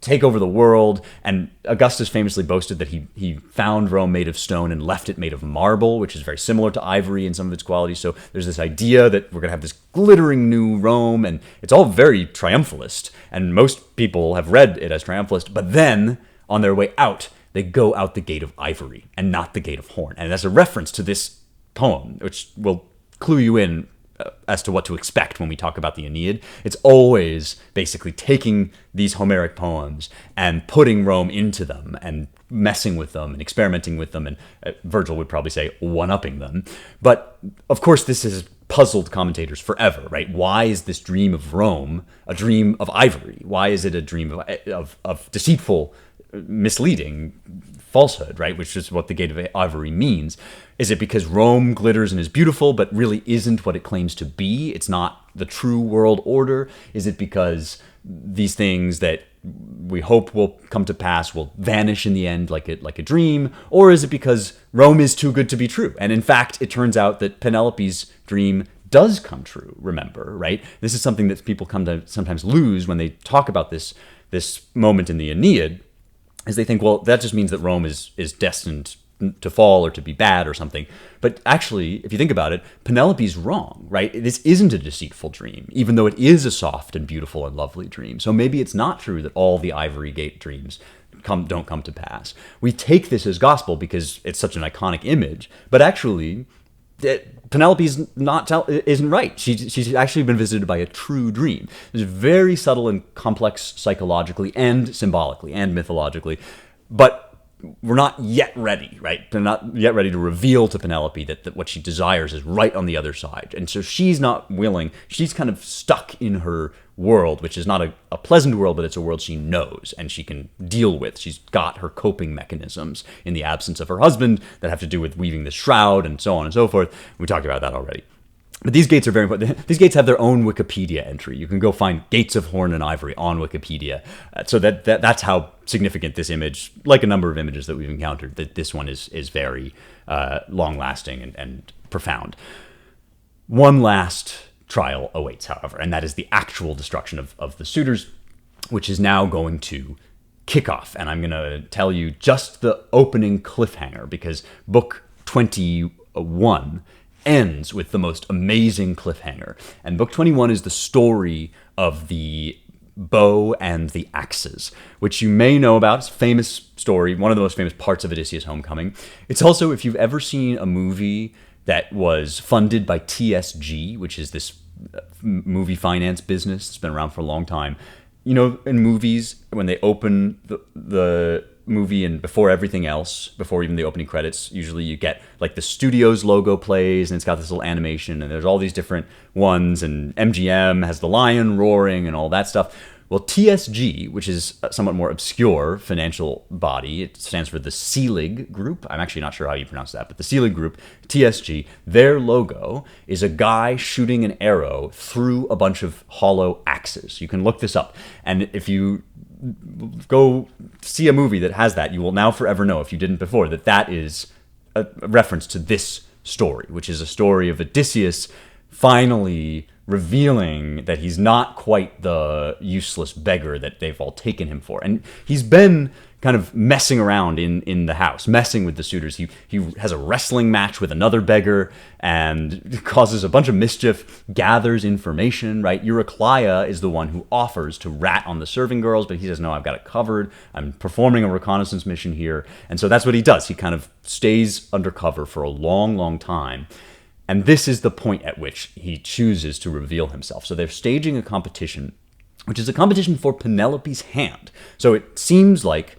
take over the world. And Augustus famously boasted that he found Rome made of stone and left it made of marble, which is very similar to ivory in some of its qualities. So there's this idea that we're going to have this glittering new Rome, and it's all very triumphalist. And most people have read it as triumphalist, but then on their way out, they go out the gate of ivory and not the gate of horn. And as a reference to this poem, which will clue you in as to what to expect when we talk about the Aeneid, it's always basically taking these Homeric poems and putting Rome into them and messing with them and experimenting with them, and Virgil would probably say one-upping them. But of course, this has puzzled commentators forever, right? Why is this dream of Rome a dream of ivory? Why is it a dream of deceitful, misleading falsehood, right? Which is what the gate of ivory means. Is it because Rome glitters and is beautiful, but really isn't what it claims to be? It's not the true world order? Is it because these things that we hope will come to pass will vanish in the end like a dream? Or is it because Rome is too good to be true? And in fact, it turns out that Penelope's dream does come true, remember, right? This is something that people come to sometimes lose when they talk about this moment in the Aeneid, is they think, well, that just means that Rome is destined to fall or to be bad or something. But actually, if you think about it, Penelope's wrong, right? This isn't a deceitful dream, even though it is a soft and beautiful and lovely dream. So maybe it's not true that all the Ivory Gate dreams don't come to pass. We take this as gospel because it's such an iconic image, but actually, Penelope's isn't right. She's actually been visited by a true dream. It's very subtle and complex psychologically and symbolically and mythologically, but we're not yet ready, right? They're not yet ready to reveal to Penelope that what she desires is right on the other side. And so she's not willing. She's kind of stuck in her world, which is not a pleasant world, but it's a world she knows and she can deal with. She's got her coping mechanisms in the absence of her husband that have to do with weaving the shroud and so on and so forth. We talked about that already. But these gates are very important. These gates have their own Wikipedia entry. You can go find Gates of Horn and Ivory on Wikipedia. So that's how significant this image, like a number of images that we've encountered, that this one is very long-lasting and profound. One last trial awaits, however, and that is the actual destruction of the suitors, which is now going to kick off. And I'm going to tell you just the opening cliffhanger, because book 21 ends with the most amazing cliffhanger. And book 21 is the story of the bow and the axes, which you may know about. It's a famous story, one of the most famous parts of Odysseus' Homecoming. It's also, if you've ever seen a movie that was funded by TSG, which is this movie finance business that's been around for a long time. You know, in movies, when they open the movie and before everything else, before even the opening credits, usually you get like the studio's logo plays and it's got this little animation and there's all these different ones, and MGM has the lion roaring and all that stuff. Well, TSG, which is a somewhat more obscure financial body, it stands for the Selig Group. I'm actually not sure how you pronounce that, but the Selig Group, TSG, their logo is a guy shooting an arrow through a bunch of hollow axes. You can look this up. And if you go see a movie that has that, you will now forever know, if you didn't before, that is a reference to this story, which is a story of Odysseus finally revealing that he's not quite the useless beggar that they've all taken him for. And he's been kind of messing around in the house, messing with the suitors. He has a wrestling match with another beggar and causes a bunch of mischief, gathers information, right? Eurycleia is the one who offers to rat on the serving girls, but he says, no, I've got it covered. I'm performing a reconnaissance mission here. And so that's what he does. He kind of stays undercover for a long, long time. And this is the point at which he chooses to reveal himself. So they're staging a competition, which is a competition for Penelope's hand. So it seems like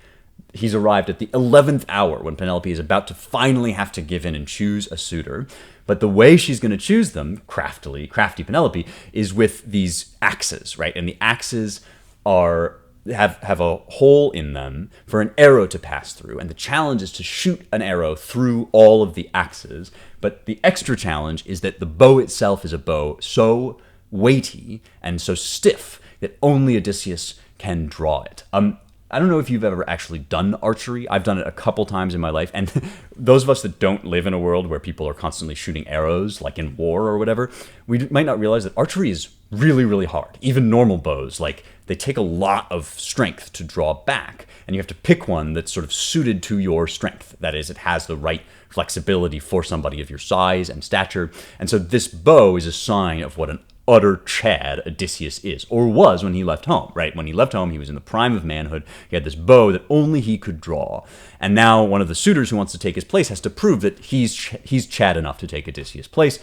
he's arrived at the 11th hour when Penelope is about to finally have to give in and choose a suitor. But the way she's going to choose them, crafty Penelope, is with these axes, right? And the axes have a hole in them for an arrow to pass through. And the challenge is to shoot an arrow through all of the axes. But the extra challenge is that the bow itself is a bow so weighty and so stiff that only Odysseus can draw it. I don't know if you've ever actually done archery. I've done it a couple times in my life. And those of us that don't live in a world where people are constantly shooting arrows, like in war or whatever, we might not realize that archery is really, really hard. Even normal bows, like they take a lot of strength to draw back. And you have to pick one that's sort of suited to your strength. That is, it has the right flexibility for somebody of your size and stature. And so this bow is a sign of what an utter Chad Odysseus is, or was when he left home, right? When he left home, he was in the prime of manhood. He had this bow that only he could draw. And now one of the suitors who wants to take his place has to prove that he's Chad enough to take Odysseus' place.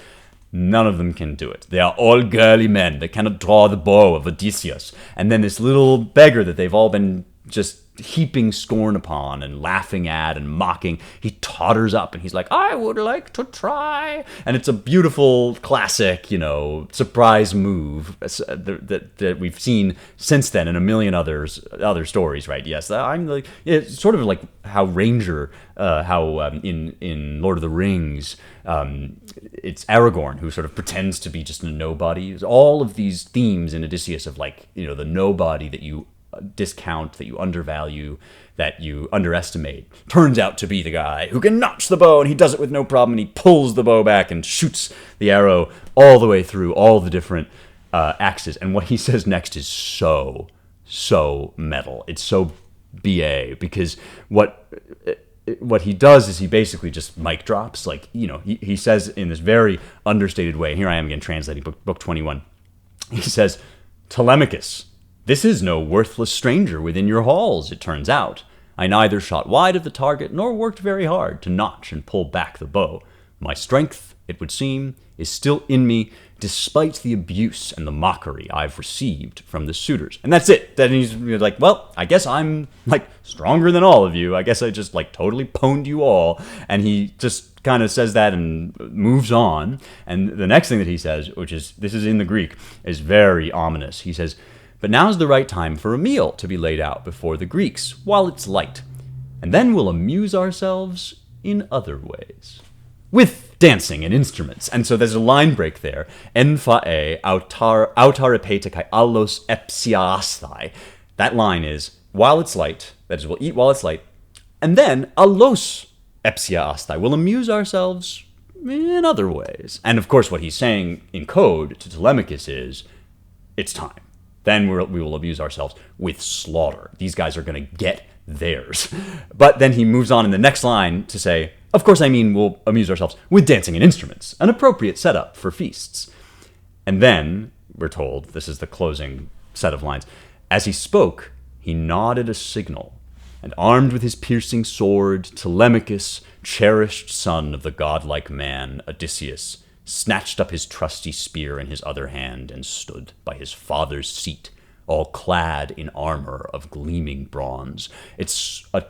None of them can do it. They are all girly men that cannot draw the bow of Odysseus. And then this little beggar that they've all been just heaping scorn upon and laughing at and mocking, he totters up and he's like, I would like to try. And it's a beautiful, classic, surprise move that we've seen since then in a million other stories, right? Yes, I'm like, it's sort of like how Ranger, in Lord of the Rings, it's Aragorn who sort of pretends to be just a nobody. All of these themes in Odysseus of the nobody that you discount, that you undervalue, that you underestimate, turns out to be the guy who can notch the bow, and he does it with no problem, and he pulls the bow back and shoots the arrow all the way through all the different axes. And what he says next is so metal. It's so BA, because what he does is he basically just mic drops. He says in this very understated way, and here I am again translating book 21, he says, Telemachus, this is no worthless stranger within your halls, it turns out. I neither shot wide of the target nor worked very hard to notch and pull back the bow. My strength, it would seem, is still in me, despite the abuse and the mockery I've received from the suitors. And that's it. Then he's like, well, I guess I'm stronger than all of you. I guess I just totally pwned you all. And he just kind of says that and moves on. And the next thing that he says, this is in the Greek, is very ominous. He says, but now's the right time for a meal to be laid out before the Greeks, while it's light. And then we'll amuse ourselves in other ways. With dancing and instruments. And so there's a line break there. En phae autarepetakai allos epsiasthai. That line is, while it's light, that is, we'll eat while it's light, and then allos epsiasthai. We'll amuse ourselves in other ways. And of course what he's saying in code to Telemachus is, it's time. Then we will amuse ourselves with slaughter. These guys are going to get theirs. But then he moves on in the next line to say, of course I mean we'll amuse ourselves with dancing and instruments, an appropriate setup for feasts. And then, we're told, this is the closing set of lines, as he spoke, he nodded a signal, and armed with his piercing sword, Telemachus, cherished son of the godlike man, Odysseus, snatched up his trusty spear in his other hand and stood by his father's seat, all clad in armor of gleaming bronze. It's a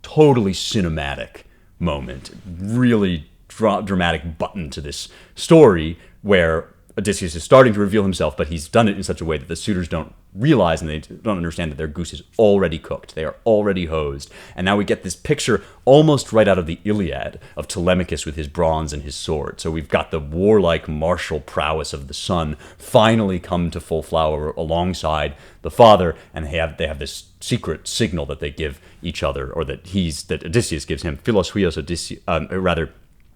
totally cinematic moment, really dramatic button to this story where Odysseus is starting to reveal himself, but he's done it in such a way that the suitors don't realize and they don't understand that their goose is already cooked. They are already hosed. And now we get this picture almost right out of the Iliad of Telemachus with his bronze and his sword. So we've got the warlike martial prowess of the son finally come to full flower alongside the father, and they have this secret signal that they give each other, or that Odysseus gives him. Philos huios Odysseus, rather,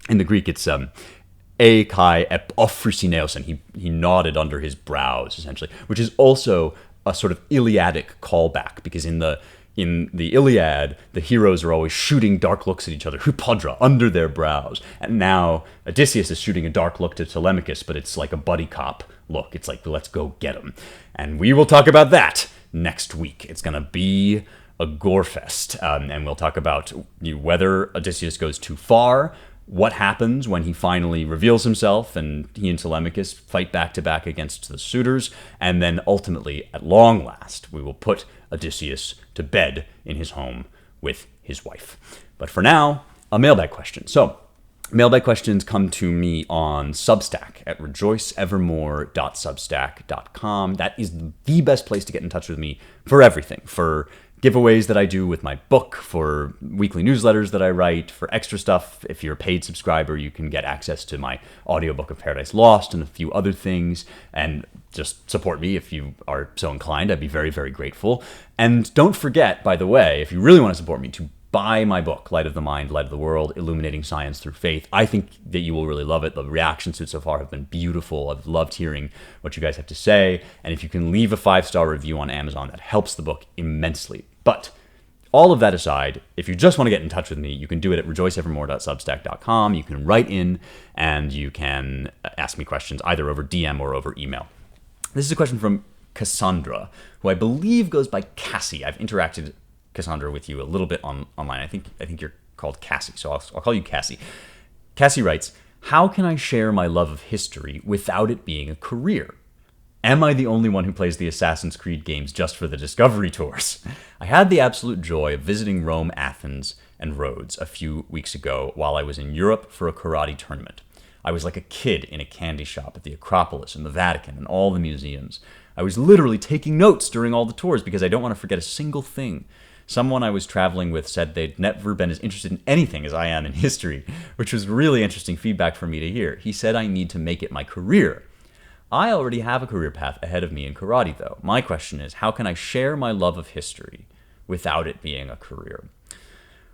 in the Greek it's E kai ep ophrysineos, and he nodded under his brows, essentially, which is also a sort of Iliadic callback, because in the Iliad, the heroes are always shooting dark looks at each other, hupodra, under their brows. And now Odysseus is shooting a dark look to Telemachus, but it's like a buddy cop look. It's like, let's go get him. And we will talk about that next week. It's going to be a gore fest, and we'll talk about whether Odysseus goes too far, what happens when he finally reveals himself and he and Telemachus fight back to back against the suitors, and then ultimately, at long last, we will put Odysseus to bed in his home with his wife. But for now, a mailbag question. So, mailbag questions come to me on Substack at rejoiceevermore.substack.com. That is the best place to get in touch with me for everything, for giveaways that I do with my book, for weekly newsletters that I write, for extra stuff. If you're a paid subscriber, you can get access to my audiobook of Paradise Lost and a few other things, and just support me if you are so inclined. I'd be very, very grateful. And don't forget, by the way, if you really want to support me, to buy my book, Light of the Mind, Light of the World, Illuminating Science Through Faith. I think that you will really love it. The reactions to it so far have been beautiful. I've loved hearing what you guys have to say. And if you can leave a 5-star review on Amazon, that helps the book immensely. But all of that aside, if you just want to get in touch with me, you can do it at rejoiceevermore.substack.com. You can write in and you can ask me questions either over DM or over email. This is a question from Cassandra, who I believe goes by Cassie. I've interacted, Cassandra, with you a little bit online. I think you're called Cassie, so I'll call you Cassie. Cassie writes, how can I share my love of history without it being a career? Am I the only one who plays the Assassin's Creed games just for the Discovery Tours? I had the absolute joy of visiting Rome, Athens, and Rhodes a few weeks ago while I was in Europe for a karate tournament. I was like a kid in a candy shop at the Acropolis and the Vatican and all the museums. I was literally taking notes during all the tours because I don't want to forget a single thing. Someone I was traveling with said they'd never been as interested in anything as I am in history, which was really interesting feedback for me to hear. He said I need to make it my career. I already have a career path ahead of me in karate, though. My question is, how can I share my love of history without it being a career?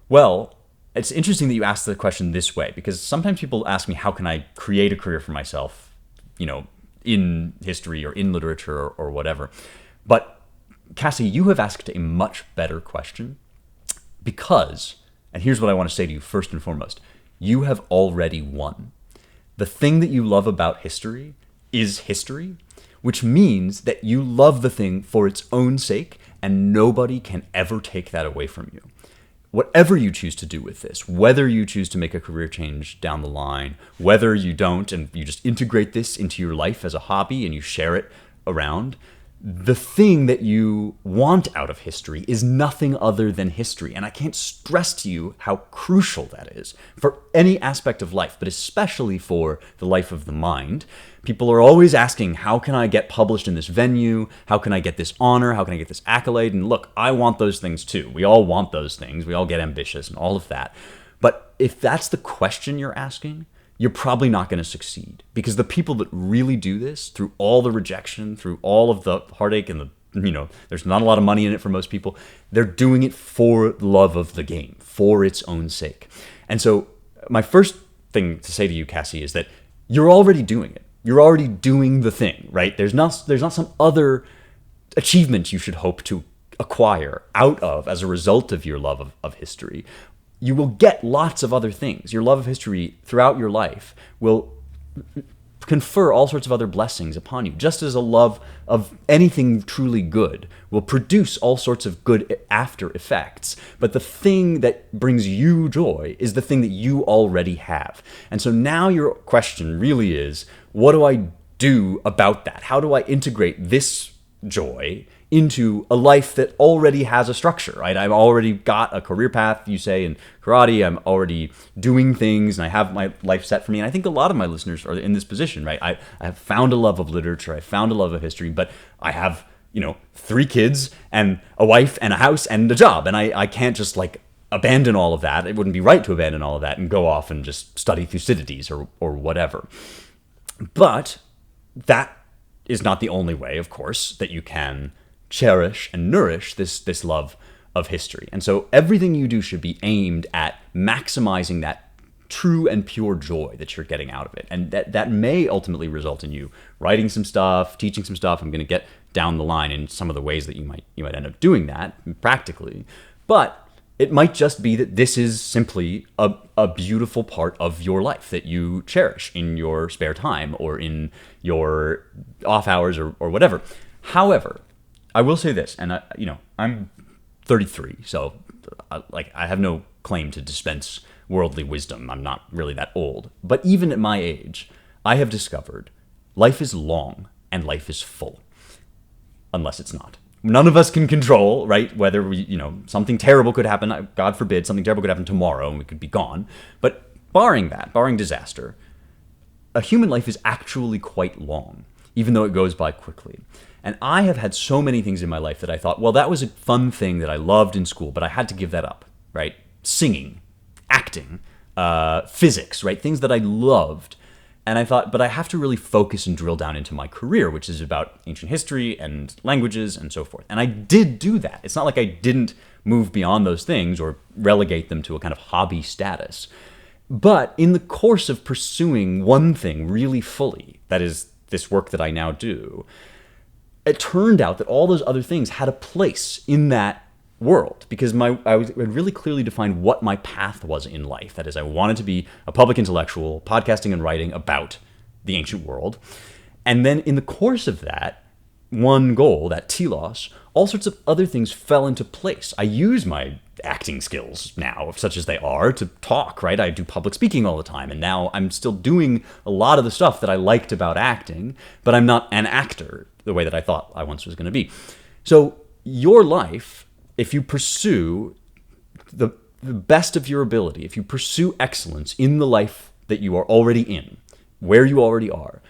Well, it's interesting that you asked the question this way, because sometimes people ask me, how can I create a career for myself, in history or in literature or whatever. But Cassie, you have asked a much better question because, and here's what I want to say to you first and foremost, you have already won. The thing that you love about history is history, which means that you love the thing for its own sake, and nobody can ever take that away from you. Whatever you choose to do with this, whether you choose to make a career change down the line, whether you don't and you just integrate this into your life as a hobby and you share it around, the thing that you want out of history is nothing other than history. And I can't stress to you how crucial that is for any aspect of life, but especially for the life of the mind. People are always asking, how can I get published in this venue? How can I get this honor? How can I get this accolade? And look, I want those things too. We all want those things. We all get ambitious and all of that. But if that's the question you're asking, you're probably not going to succeed, because the people that really do this, through all the rejection, through all of the heartache and there's not a lot of money in it for most people, they're doing it for the love of the game, for its own sake. And so my first thing to say to you, Cassie, is that you're already doing it. You're already doing the thing, right? There's not some other achievement you should hope to acquire out of as a result of your love of history. You will get lots of other things. Your love of history throughout your life will confer all sorts of other blessings upon you, just as a love of anything truly good will produce all sorts of good after effects. But the thing that brings you joy is the thing that you already have. And so now your question really is, what do I do about that? How do I integrate this joy into a life that already has a structure, right? I've already got a career path, you say, in karate. I'm already doing things and I have my life set for me. And I think a lot of my listeners are in this position, right? I have found a love of literature. I found a love of history, but I have, 3 kids and a wife and a house and a job. And I can't just abandon all of that. It wouldn't be right to abandon all of that and go off and just study Thucydides or whatever. But that is not the only way, of course, that you can cherish and nourish this love of history. And so everything you do should be aimed at maximizing that true and pure joy that you're getting out of it. And that may ultimately result in you writing some stuff, teaching some stuff. I'm going to get down the line in some of the ways that you might end up doing that practically. But it might just be that this is simply a beautiful part of your life that you cherish in your spare time or in your off hours or whatever. However, I will say this, and I'm 33, so I have no claim to dispense worldly wisdom. I'm not really that old. But even at my age, I have discovered life is long and life is full, unless it's not. None of us can control, right, whether something terrible could happen, God forbid, something terrible could happen tomorrow and we could be gone. But barring disaster, a human life is actually quite long. even though it goes by quickly. And I have had so many things in my life that I thought, well, that was a fun thing that I loved in school, but I had to give that up, right? Singing, acting, physics, right? Things that I loved. And I thought, but I have to really focus and drill down into my career, which is about ancient history and languages and so forth. And I did do that. It's not like I didn't move beyond those things or relegate them to a kind of hobby status. But in the course of pursuing one thing really fully, that is this work that I now do, it turned out that all those other things had a place in that world because I had really clearly defined what my path was in life. That is, I wanted to be a public intellectual, podcasting and writing about the ancient world. And then in the course of that one goal, that telos, all sorts of other things fell into place. I use my acting skills now, such as they are, to talk, right? I do public speaking all the time, and now I'm still doing a lot of the stuff that I liked about acting, but I'm not an actor the way that I thought I once was going to be. So your life, if you pursue the best of your ability, if you pursue excellence in the life that you are already in, where you already are,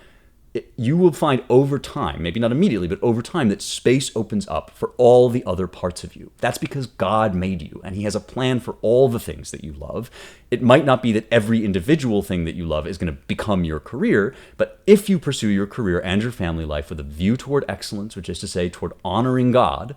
you will find over time, maybe not immediately, but over time, that space opens up for all the other parts of you. That's because God made you, and he has a plan for all the things that you love. It might not be that every individual thing that you love is going to become your career, but if you pursue your career and your family life with a view toward excellence, which is to say toward honoring God,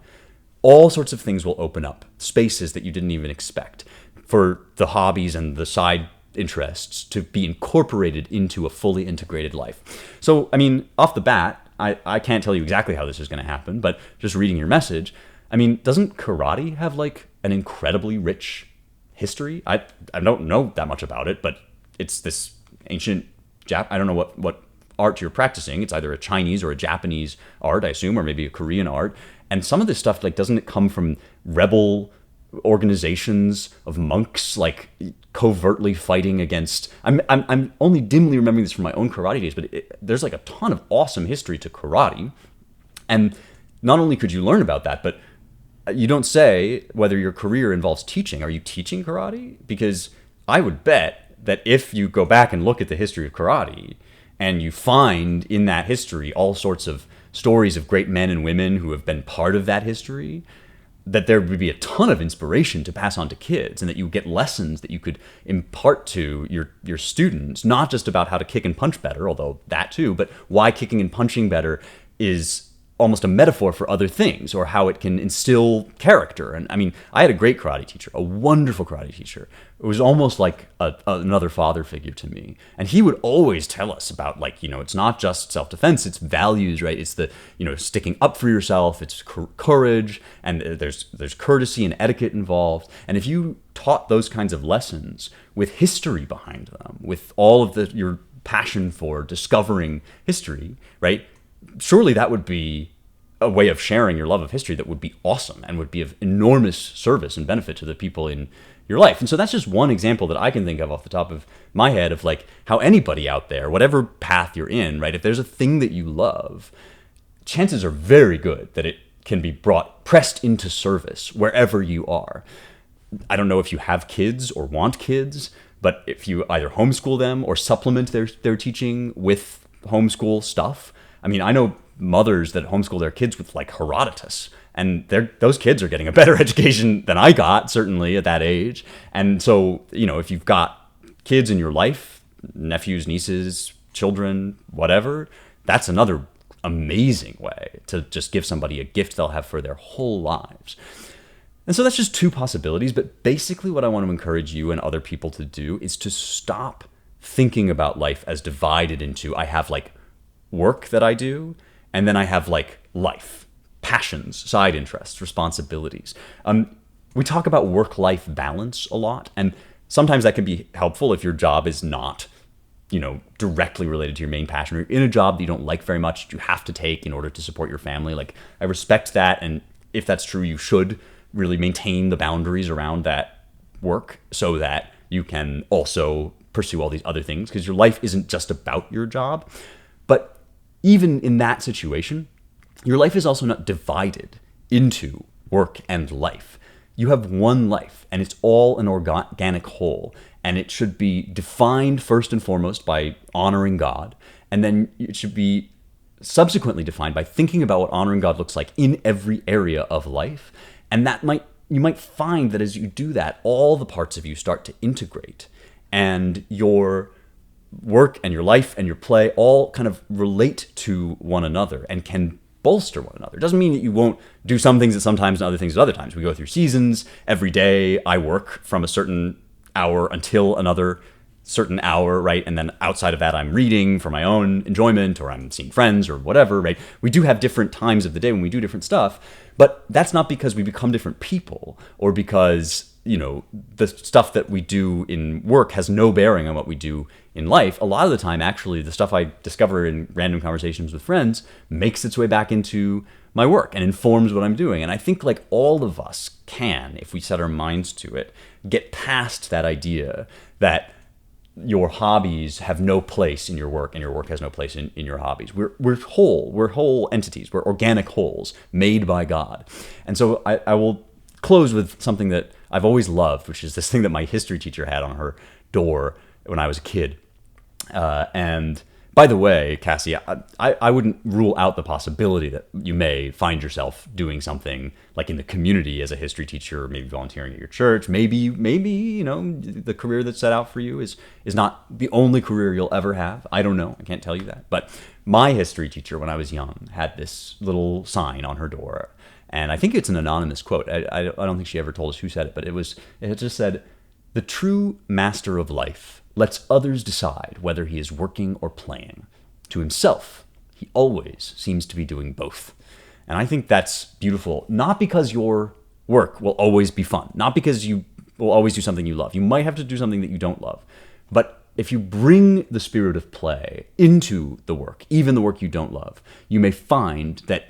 all sorts of things will open up, spaces that you didn't even expect, for the hobbies and the side interests to be incorporated into a fully integrated life. So, I mean, off the bat, I can't tell you exactly how this is going to happen, but just reading your message, I mean, doesn't karate have like an incredibly rich history? I don't know that much about it, but it's this ancient I don't know what art you're practicing. It's either a Chinese or a Japanese art, I assume, or maybe a Korean art. And some of this stuff, like, doesn't it come from rebel organizations of monks, like covertly fighting against? I'm only dimly remembering this from my own karate days, but there's like a ton of awesome history to karate. And not only could you learn about that, but you don't say whether your career involves teaching. Are you teaching karate? Because I would bet that if you go back and look at the history of karate and you find in that history all sorts of stories of great men and women who have been part of that history, that there would be a ton of inspiration to pass on to kids, and that you get lessons that you could impart to your students, not just about how to kick and punch better, although that too, but why kicking and punching better is almost a metaphor for other things, or how it can instill character. And I mean, I had a great karate teacher, a wonderful karate teacher. It was almost like another father figure to me. And he would always tell us about, like, you know, it's not just self-defense, it's values, right? It's the, you know, sticking up for yourself, it's courage, and there's courtesy and etiquette involved. And if you taught those kinds of lessons with history behind them, with all of your passion for discovering history, right? Surely that would be a way of sharing your love of history that would be awesome and would be of enormous service and benefit to the people in your life. And so that's just one example that I can think of off the top of my head of like how anybody out there, whatever path you're in, right, if there's a thing that you love, chances are very good that it can be pressed into service wherever you are. I don't know if you have kids or want kids, but if you either homeschool them or supplement their teaching with homeschool stuff. I mean, I know mothers that homeschool their kids with like Herodotus, and those kids are getting a better education than I got, certainly at that age. And so, you know, if you've got kids in your life, nephews, nieces, children, whatever, that's another amazing way to just give somebody a gift they'll have for their whole lives. And so that's just two possibilities. But basically what I want to encourage you and other people to do is to stop thinking about life as divided into, I have like work that I do, and then I have like life, passions, side interests, responsibilities. We talk about work-life balance a lot, and sometimes that can be helpful if your job is not, you know, directly related to your main passion, or you're in a job that you don't like very much, that you have to take in order to support your family. Like, I respect that, and if that's true, you should really maintain the boundaries around that work so that you can also pursue all these other things, because your life isn't just about your job. But even in that situation, your life is also not divided into work and life. You have one life, and it's all an organic whole, and it should be defined first and foremost by honoring God, and then it should be subsequently defined by thinking about what honoring God looks like in every area of life. And you might find that as you do that, all the parts of you start to integrate, and your work and your life and your play all kind of relate to one another and can bolster one another. It doesn't mean that you won't do some things at some times and other things at other times. We go through seasons. Every day I work from a certain hour until another certain hour, right? And then outside of that, I'm reading for my own enjoyment, or I'm seeing friends or whatever, right? We do have different times of the day when we do different stuff, but that's not because we become different people, or because, the stuff that we do in work has no bearing on what we do in life. A lot of the time, actually, the stuff I discover in random conversations with friends makes its way back into my work and informs what I'm doing. And I think like all of us can, if we set our minds to it, get past that idea that your hobbies have no place in your work and your work has no place in your hobbies. We're whole entities. We're organic wholes made by God. And so I will close with something that I've always loved, which is this thing that my history teacher had on her door when I was a kid. And by the way, Cassie, I wouldn't rule out the possibility that you may find yourself doing something like in the community as a history teacher, maybe volunteering at your church. Maybe, the career that's set out for you is not the only career you'll ever have. I don't know. I can't tell you that. But my history teacher, when I was young, had this little sign on her door. And I think it's an anonymous quote. I don't think she ever told us who said it, but it just said, "The true master of life lets others decide whether he is working or playing. To himself, he always seems to be doing both." And I think that's beautiful, not because your work will always be fun, not because you will always do something you love. You might have to do something that you don't love. But if you bring the spirit of play into the work, even the work you don't love, you may find that,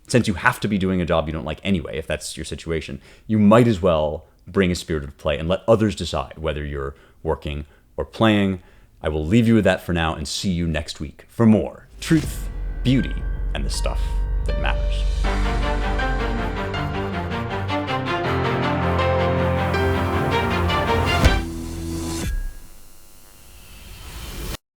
since you have to be doing a job you don't like anyway, if that's your situation, you might as well bring a spirit of play and let others decide whether you're working or playing. I will leave you with that for now and see you next week for more truth, beauty, and the stuff that matters.